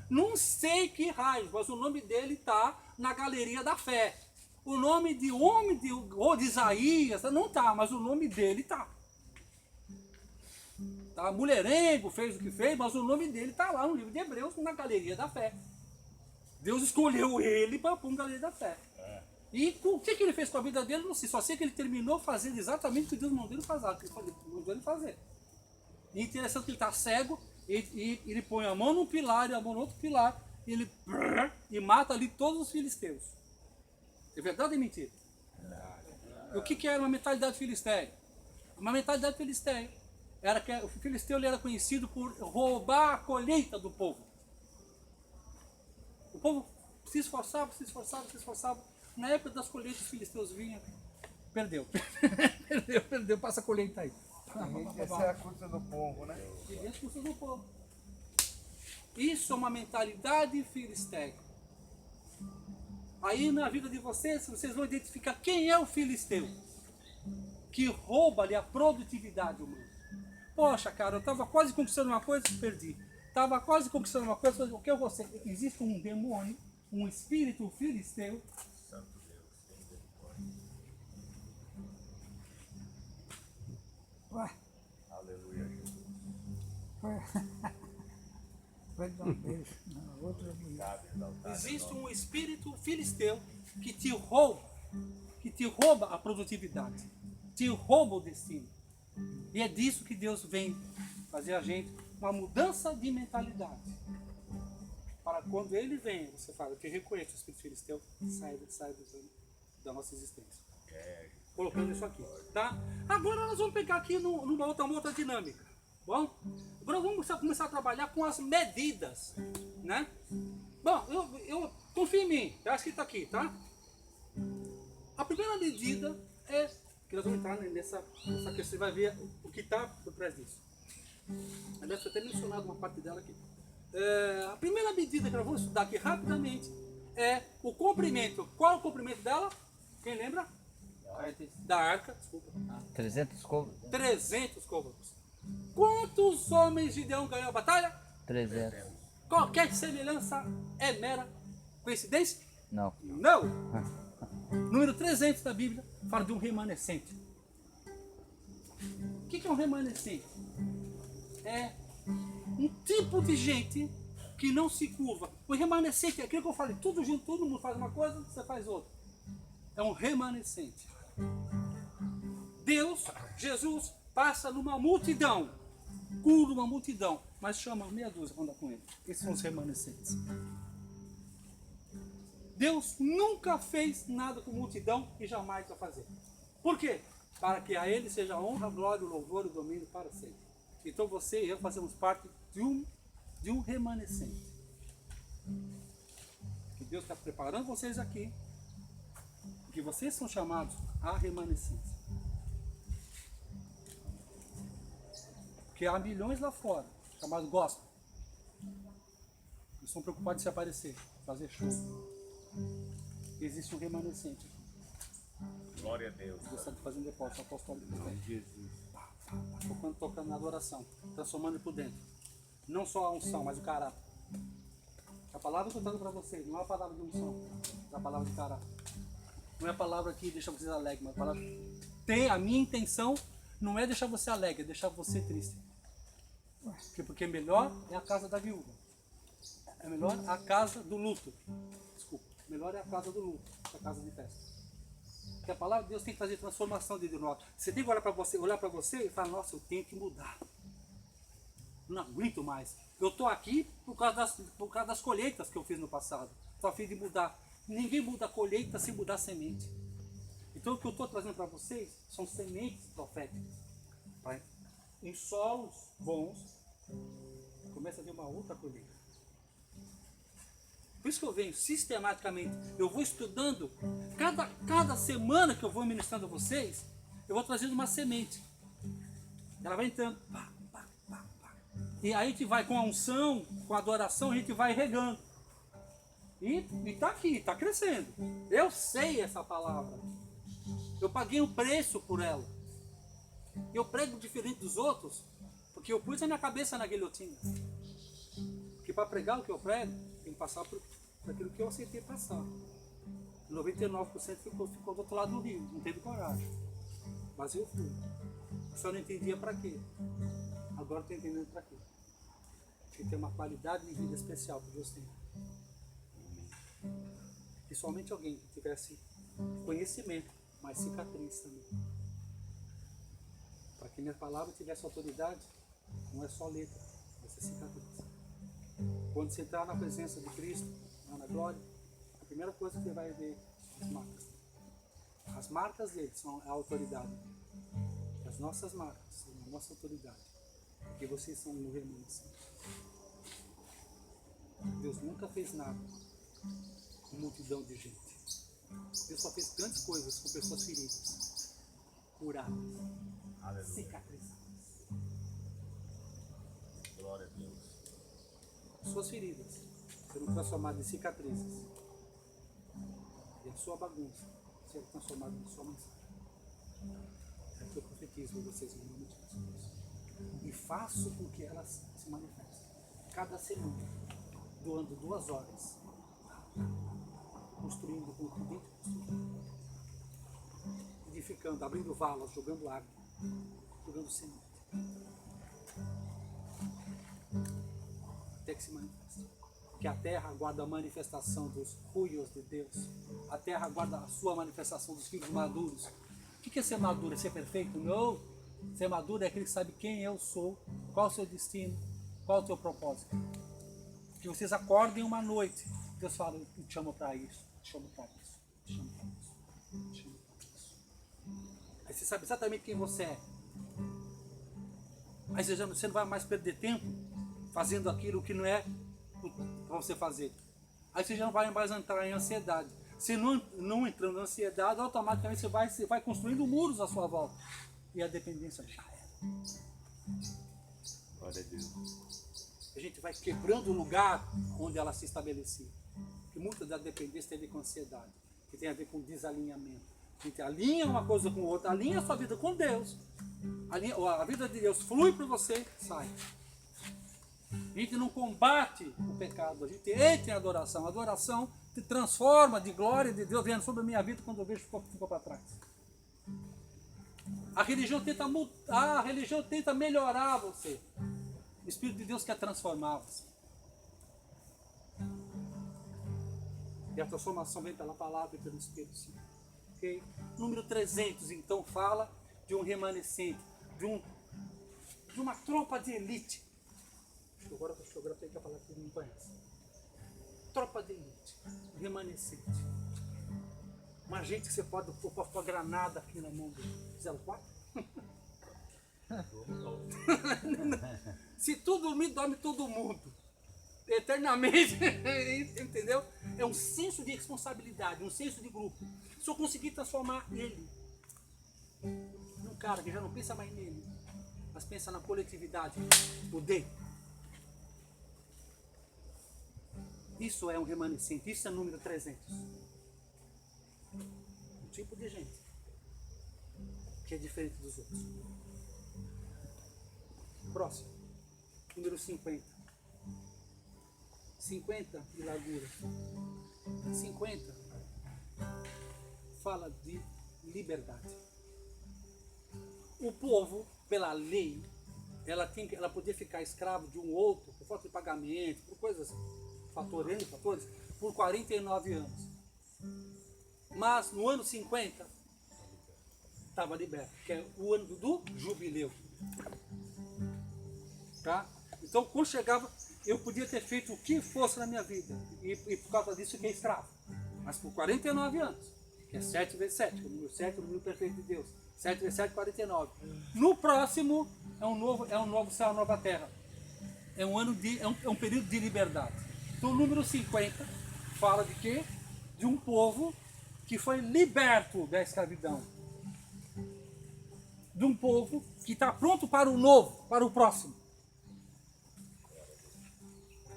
não sei que raio, mas o nome dele está na galeria da fé. O nome de homem ou de Isaías não está, mas o nome dele está. Tá? Mulherengo fez o que fez, mas o nome dele está lá no livro de Hebreus, na galeria da fé. Deus escolheu ele para pôr na galeria da fé. E o que ele fez com a vida dele, não sei. Só sei que ele terminou fazendo exatamente o que Deus mandou ele fazer. E interessante que ele está cego, e ele põe a mão num pilar e a mão no outro pilar, e mata ali todos os filisteus. É verdade ou é mentira? O que era uma mentalidade filisteia? Uma mentalidade filisteia era que o filisteu ele era conhecido por roubar a colheita do povo. O povo se esforçava. Na época das colheitas, os filisteus vinham, perdeu, passa a colheita aí. Essa é a custa do povo, né? E as custas do povo. Isso é uma mentalidade filisteia. Aí na vida de vocês vão identificar quem é o filisteu que rouba ali a produtividade humana. Poxa, cara, eu estava quase conquistando uma coisa e perdi. Estava quase conquistando uma coisa, o que eu vou ser? Existe um demônio, um espírito filisteu. Santo Deus, Ué, aleluia, Jesus. foi de uma vez, na outra mulher. Existe um espírito filisteu que te rouba a produtividade, te rouba o destino. E é disso que Deus vem fazer a gente uma mudança de mentalidade para quando ele vem, você fala, eu te reconheço, o espírito filisteu sai da nossa existência. Colocando isso aqui, tá? Agora nós vamos pegar aqui numa outra dinâmica, bom? Agora vamos começar a trabalhar com as medidas, né? Bom, eu confio em mim, tá escrito aqui, tá? A primeira medida é, que nós vamos entrar nessa questão, você vai ver o que está por trás disso. Aliás, eu até mencionado uma parte dela aqui. A primeira medida que nós vamos estudar aqui rapidamente é o comprimento. Qual é o comprimento dela? Quem lembra? Da arca, desculpa. 300 côvados? 300 côvados. Quantos homens Gideão ganhou a batalha? 300. Qualquer semelhança é mera coincidência? Não. Não! Número 300 da Bíblia fala de um remanescente. O que é um remanescente? É um tipo de gente que não se curva. O remanescente é aquilo que eu falei, tudo junto, todo mundo faz uma coisa, você faz outra. É um remanescente. Deus, Jesus, passa numa multidão, cura uma multidão, mas chama meia dúzia para andar com ele. Esses são os remanescentes. Deus nunca fez nada com multidão e jamais vai fazer. Por quê? Para que a Ele seja a honra, a glória, o louvor e o domínio para sempre. Então você e eu fazemos parte de um remanescente. Que Deus está preparando vocês aqui, que vocês são chamados a remanescência. Porque há milhões lá fora, chamados gospel. Eles estão preocupados em se aparecer, fazer show. Existe um remanescente. Glória a Deus. Deus está fazendo depósito apostólico. Jesus. Tocando na adoração, transformando por dentro. Não só a unção, mas o caráter. A palavra que eu estou dando para vocês não é a palavra de unção, é a palavra de caráter. Não é a palavra que deixa vocês alegres, mas a palavra. A minha intenção não é deixar você alegre, é deixar você triste. Porque melhor é a casa da viúva. É melhor a casa do luto. Desculpa. Melhor é a casa do luto, que a casa de festa. Porque a palavra de Deus tem que fazer transformação dentro de nós. Você tem que olhar para você e falar, nossa, eu tenho que mudar. Não aguento mais. Eu estou aqui por causa das colheitas que eu fiz no passado. Estou a fim de mudar. Ninguém muda a colheita sem mudar a semente. Então o que eu estou trazendo para vocês são sementes proféticas. Em solos bons, começa a vir uma outra colheita. Por isso que eu venho sistematicamente, eu vou estudando, cada semana que eu vou ministrando a vocês, eu vou trazendo uma semente. Ela vai entrando. Pá, pá, pá, pá. E aí a gente vai com a unção, com a adoração, a gente vai regando. E está aqui, está crescendo. Eu sei essa palavra. Eu paguei um preço por ela. Eu prego diferente dos outros, porque eu pus a minha cabeça na guilhotina. Porque para pregar o que eu prego, tem que passar por aquilo que eu aceitei passar. 99% ficou do outro lado do rio, não teve coragem. Mas eu fui. Só não entendia para quê. Agora estou entendendo para quê. Porque tem uma qualidade de vida especial que Deus tem. E somente alguém que tivesse conhecimento, mas cicatriz também. Para que minha palavra tivesse autoridade, não é só letra, vai ser cicatriz. Quando você entrar na presença de Cristo, lá na glória, a primeira coisa que você vai ver é as marcas. As marcas dele são a autoridade. As nossas marcas são a nossa autoridade. Porque vocês são um remanescente. Deus nunca fez nada com multidão de gente. Deus só fez grandes coisas com pessoas feridas, curadas, cicatrizadas. Glória a Deus. Suas feridas serão transformadas em cicatrizes. E a sua bagunça será transformada em sua mensagem. É o que eu profetizo para vocês em nome de Jesus. E faço com que elas se manifestem. Cada semana, doando 2 horas. Construindo com o dentro, edificando, abrindo valas, jogando água, jogando semente. Até que se manifeste. Porque a terra aguarda a manifestação dos filhos de Deus. A terra aguarda a sua manifestação dos filhos maduros. O que é ser maduro? É ser perfeito? Não. Ser maduro é aquele que sabe quem eu sou, qual o seu destino, qual o seu propósito. Que vocês acordem uma noite. Deus fala, eu te chamo para isso, te chamo para isso, te chamo para isso, te chamo para isso. Aí você sabe exatamente quem você é. Aí você não vai mais perder tempo fazendo aquilo que não é para você fazer. Aí você já não vai mais entrar em ansiedade. Se não entrando em ansiedade, automaticamente você vai construindo muros à sua volta. E a dependência já era. Glória a Deus. A gente vai quebrando o lugar onde ela se estabelecia. Porque muita da dependência tem a ver com ansiedade, que tem a ver com desalinhamento. A gente alinha uma coisa com outra, alinha a sua vida com Deus. A vida de Deus flui para você, sai. A gente não combate o pecado, a gente entra em adoração. A adoração te transforma de glória de Deus, vendo sobre a minha vida quando eu vejo que ficou para trás. A religião tenta mudar, a religião tenta melhorar você. O Espírito de Deus quer transformar você. E a transformação vem pela palavra e pelo Espírito Santo. Okay? Número 300, então, fala de um remanescente, de uma tropa de elite. Agora eu tenho que falar que ele não conhece. Tropa de elite, remanescente. Uma gente que você pode pôr a granada aqui na mão do 04. Se tu dormir, dorme todo mundo. Eternamente, entendeu? É um senso de responsabilidade, um senso de grupo. Se eu conseguir transformar ele num cara que já não pensa mais nele, mas pensa na coletividade, poder. Isso é um remanescente, isso é o número 300. Um tipo de gente que é diferente dos outros. Próximo, número 50. 50 de largura. 50 fala de liberdade. O povo, pela lei, ela podia ficar escravo de um outro por falta de pagamento, por coisas, fatores, por 49 anos. Mas no ano 50 estava liberto, que é o ano do jubileu. Tá? Então, quando chegava, eu podia ter feito o que fosse na minha vida, e por causa disso fiquei escravo. Mas por 49 anos, que é 7 vezes 7, que é o número 7, o número perfeito de Deus. 7 vezes 7, 49. No próximo, é um novo céu, uma nova terra. É um período de liberdade. Então, o número 50 fala de quê? De um povo que foi liberto da escravidão. De um povo que está pronto para o novo, para o próximo.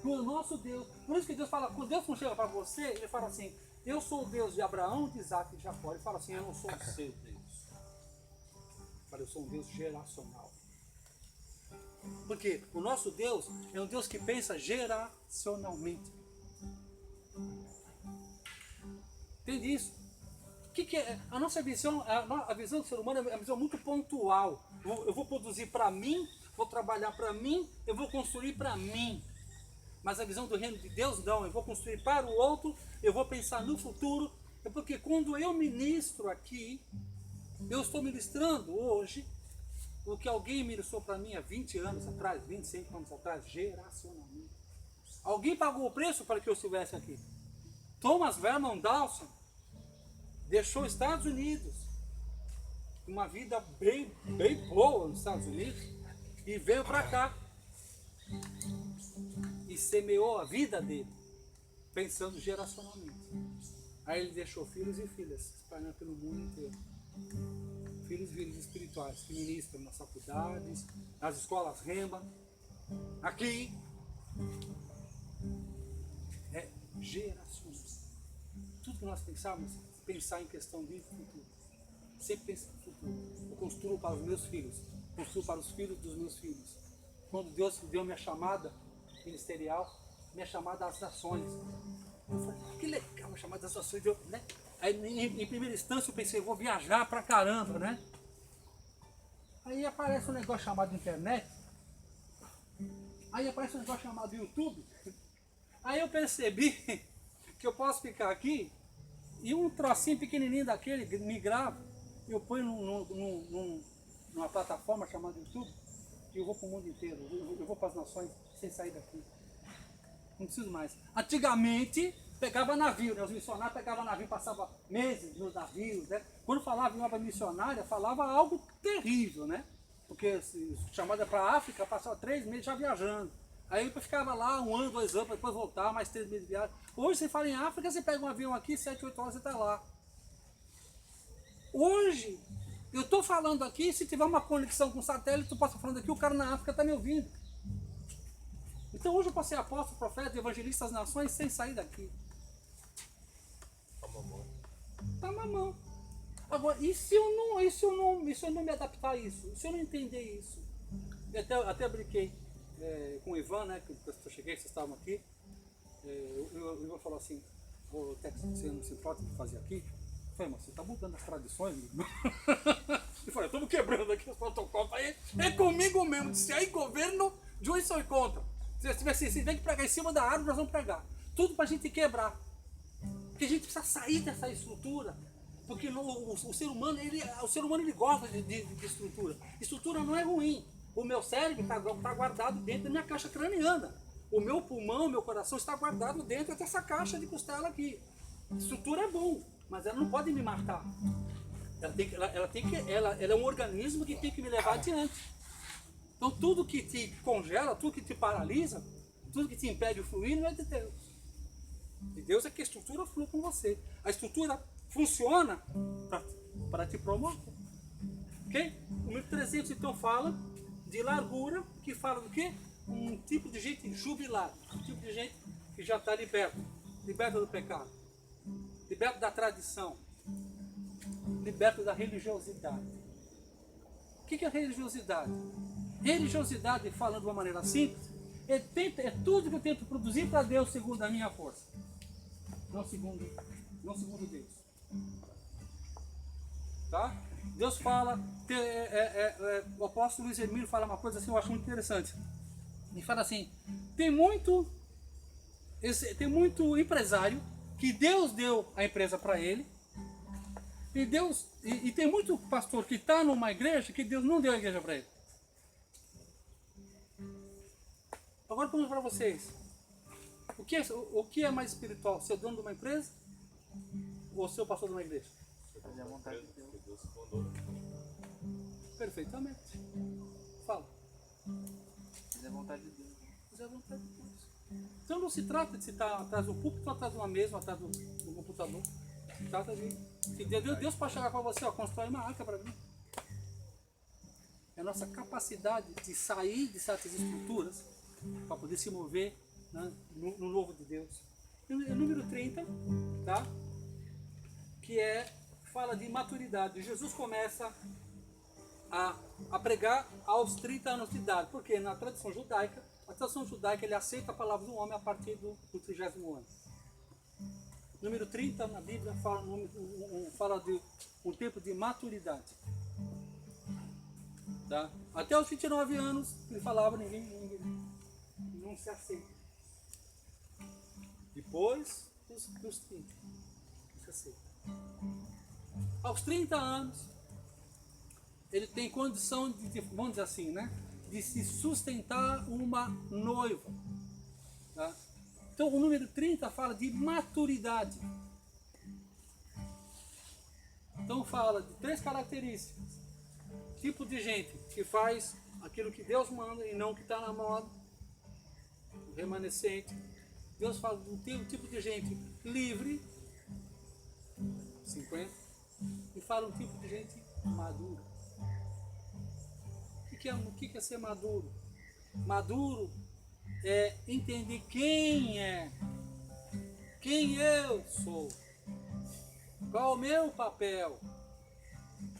O nosso Deus, por isso que Deus fala, quando Deus não chega para você, ele fala assim, eu sou o Deus de Abraão, de Isaac e de Jacó. Ele fala assim, eu não sou o seu Deus. Eu sou um Deus geracional. Porque o nosso Deus é um Deus que pensa geracionalmente. Entende isso? O que é? A nossa visão, a visão do ser humano é uma visão muito pontual. Eu vou produzir para mim, vou trabalhar para mim, eu vou construir para mim. Mas a visão do reino de Deus não, eu vou construir para o outro, eu vou pensar no futuro. É porque quando eu ministro aqui, eu estou ministrando hoje o que alguém ministrou para mim há 20 anos atrás, 25 anos atrás, geracionalmente. Alguém pagou o preço para que eu estivesse aqui. Thomas Vernon Dawson deixou os Estados Unidos, uma vida bem boa nos Estados Unidos, e veio para cá. E semeou a vida dele, pensando geracionalmente. Aí ele deixou filhos e filhas espalhando pelo mundo inteiro. Filhos e filhas espirituais que ministram nas faculdades, nas escolas Rema. Aqui é geracional. Tudo que nós pensamos, pensar em questão de futuro. Sempre pensar no futuro. Eu construo para os meus filhos, construo para os filhos dos meus filhos. Quando Deus deu minha chamada ministerial, minha chamada às nações. Eu falei, que legal a chamada às nações, né? Aí em primeira instância eu pensei, vou viajar pra caramba, né? Aí aparece um negócio chamado internet, aí aparece um negócio chamado YouTube, aí eu percebi que eu posso ficar aqui e um trocinho pequenininho daquele me grava, eu ponho numa plataforma chamada YouTube, e eu vou para o mundo inteiro, eu vou para as nações sem sair daqui. Não preciso mais. Antigamente, pegava navio, né? Os missionários pegavam navio, passavam meses nos navios, né? Quando falava em obra missionária, falava algo terrível, né? Porque chamada para a África, passava 3 meses já viajando. Aí ficava lá 1 ano, 2 anos, depois voltar, mais 3 meses de viagem. Hoje você fala em África, você pega um avião aqui, 7, 8 horas você está lá. Hoje, eu estou falando aqui, se tiver uma conexão com satélite, eu posso estar falando aqui, o cara na África está me ouvindo. Então hoje eu posso ser apóstolo, profeta, evangelista das nações sem sair daqui. Tá na mão. Agora, e se eu não me adaptar a isso? E se eu não entender isso? Eu até brinquei com o Ivan, né? Que eu cheguei, vocês estavam aqui. O Ivan falou assim, o texto você não se importa de fazer aqui? Eu falei, mas você está mudando as tradições, meu? Eu falei, estamos quebrando aqui os protocolos. É comigo mesmo. Se aí governo, de hoje sou contra. Se tem que pregar em cima da árvore, nós vamos pregar. Tudo para a gente quebrar. Porque a gente precisa sair dessa estrutura. Porque o ser humano ele gosta de estrutura. Estrutura não é ruim. O meu cérebro está guardado dentro da minha caixa craniana. O meu pulmão, o meu coração está guardado dentro dessa caixa de costela aqui. Estrutura é bom, mas ela não pode me matar. Ela é um organismo que tem que me levar adiante. Então tudo que te congela, tudo que te paralisa, tudo que te impede de fluir não é de Deus. De Deus é que a estrutura flui com você. A estrutura funciona para te promover. Ok? O 1300 então fala de largura, que fala do quê? Um tipo de gente jubilado, um tipo de gente que já está liberto do pecado, liberto da tradição, liberto da religiosidade. O que é religiosidade? Religiosidade, falando de uma maneira simples, é tudo que eu tento produzir para Deus segundo a minha força, não segundo Deus. Tá? Deus fala, o apóstolo Luiz Hermínio fala uma coisa assim, eu acho muito interessante. Ele fala assim, tem muito empresário que Deus deu a empresa para ele, e tem muito pastor que está numa igreja que Deus não deu a igreja para ele. Agora eu pergunto para vocês, o que é mais espiritual, ser dono de uma empresa ou ser o pastor de uma igreja? Fazer a vontade de Deus. Perfeitamente. Fala. Fazer a vontade de Deus. Fazer a vontade de Deus. Então não se trata de se estar atrás do púlpito, atrás de uma mesa, atrás do computador. Se trata de que Deus pode chegar para você, constrói uma arca para mim. É a nossa capacidade de sair de certas estruturas para poder se mover, né, no novo de Deus. E o número 30, tá? Que fala de maturidade. Jesus começa a pregar aos 30 anos de idade, porque na tradição judaica, ele aceita a palavra do homem a partir do 30º ano. Número 30 na Bíblia fala de um tempo de maturidade. Tá? Até os 29 anos, ele falava, ninguém não se aceita. Depois dos 30, se aceita. Aos 30 anos, ele tem condição de, vamos dizer assim, né, de se sustentar uma noiva. Tá? Então o número 30 fala de maturidade. Então fala de 3 características. Tipo de gente que faz aquilo que Deus manda e não o que está na moda. O remanescente. Deus fala de um tipo de gente livre, 50, e fala um tipo de gente madura. O que é ser maduro? Maduro é entender quem eu sou, qual o meu papel.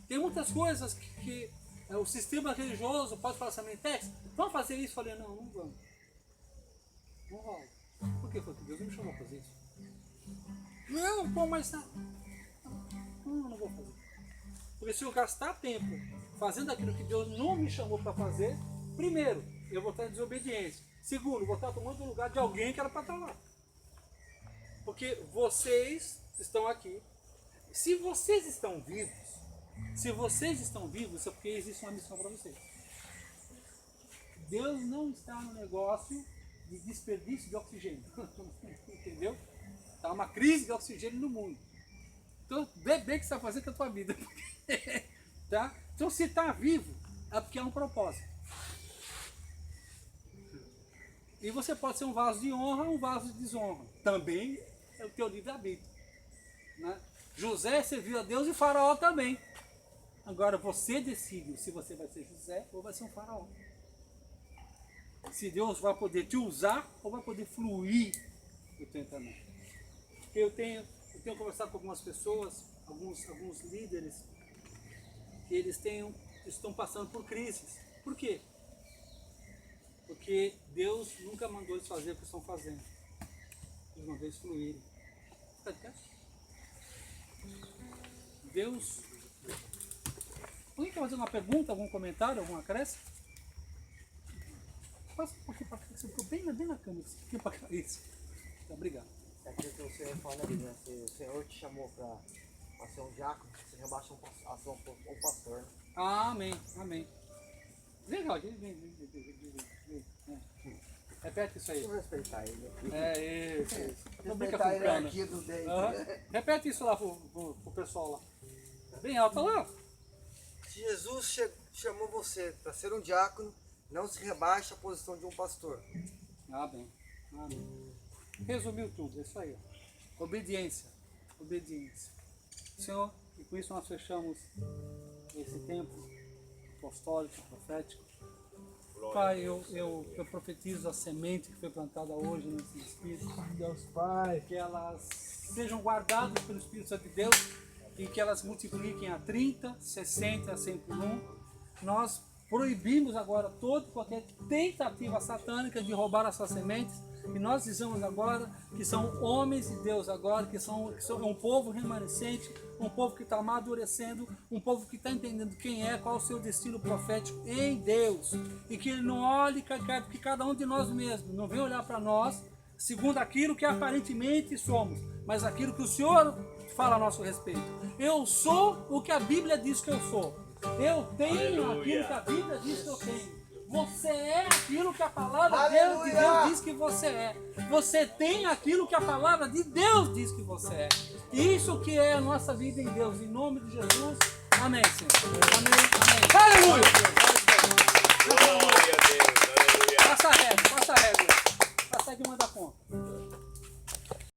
Tem muitas coisas que o sistema religioso pode falar assim, Mentex, vamos fazer isso? Eu falei, não vamos. Não rola. Por quê? Porque Deus não me chamou para fazer isso. Não, pô, mas não vou fazer. Porque se eu gastar tempo fazendo aquilo que Deus não me chamou para fazer, primeiro, eu vou estar em desobediência. Segundo, vou estar tomando o lugar de alguém que era para estar lá. Porque vocês estão aqui. Se vocês estão vivos, é porque existe uma missão para vocês. Deus não está no negócio de desperdício de oxigênio. Entendeu? Está uma crise de oxigênio no mundo. Então, vê bem o que você está fazendo com a tua vida. Tá? Então, se está vivo, é porque há um propósito. E você pode ser um vaso de honra ou um vaso de desonra. Também é o teu livre-arbítrio. Né? José serviu a Deus e Faraó também. Agora você decide se você vai ser José ou vai ser um faraó. Se Deus vai poder te usar ou vai poder fluir o teu entendimento. Eu tenho conversado com algumas pessoas, alguns líderes, que eles estão passando por crises. Por quê? Porque Deus nunca mandou eles fazer o que estão fazendo. Eles mandou eles fluírem. Deus... Alguém quer fazer uma pergunta, algum comentário, algum acréscimo? Passa um pouquinho para cá, você ficou bem na cama, um pouquinho para cá. Isso. Tá, obrigado. É aquilo que você fala ali, né? O Senhor te chamou para ser um diácono, você rebaixa a ser um pastor. Né? Amém, amém. Legal, vem. Repete isso aí. Deixa eu respeitar ele. Isso. Não brinca Respeitar com a cana. hierarquia dos dentes. Repete isso lá pro pessoal lá. Bem alto lá. Se Jesus chamou você para ser um diácono, não se rebaixa a posição de um pastor. Amém. Resumiu tudo, é isso aí. Ó. Obediência. Senhor, e com isso nós fechamos esse tempo apostólico, profético. Pai, eu profetizo a semente que foi plantada hoje nesse Espírito. Deus Pai, que elas sejam guardadas pelo Espírito Santo de Deus e que elas multipliquem a 30, 60, 100 por 1. Nós proibimos agora toda qualquer tentativa satânica de roubar essas sementes. E nós dizemos agora que são homens de Deus agora, que são um povo remanescente, um povo que está amadurecendo, um povo que está entendendo quem é, qual é o seu destino profético em Deus. E que ele não olhe, que cada um de nós mesmos não vem olhar para nós segundo aquilo que aparentemente somos, mas aquilo que o Senhor fala a nosso respeito. Eu sou o que a Bíblia diz que eu sou. Eu tenho aquilo que a Bíblia diz que eu tenho. Você é aquilo que a palavra de Deus diz que você é. Você tem aquilo que a palavra de Deus diz que você é. Isso que é a nossa vida em Deus. Em nome de Jesus. Amém, Senhor. Amém. Aleluia.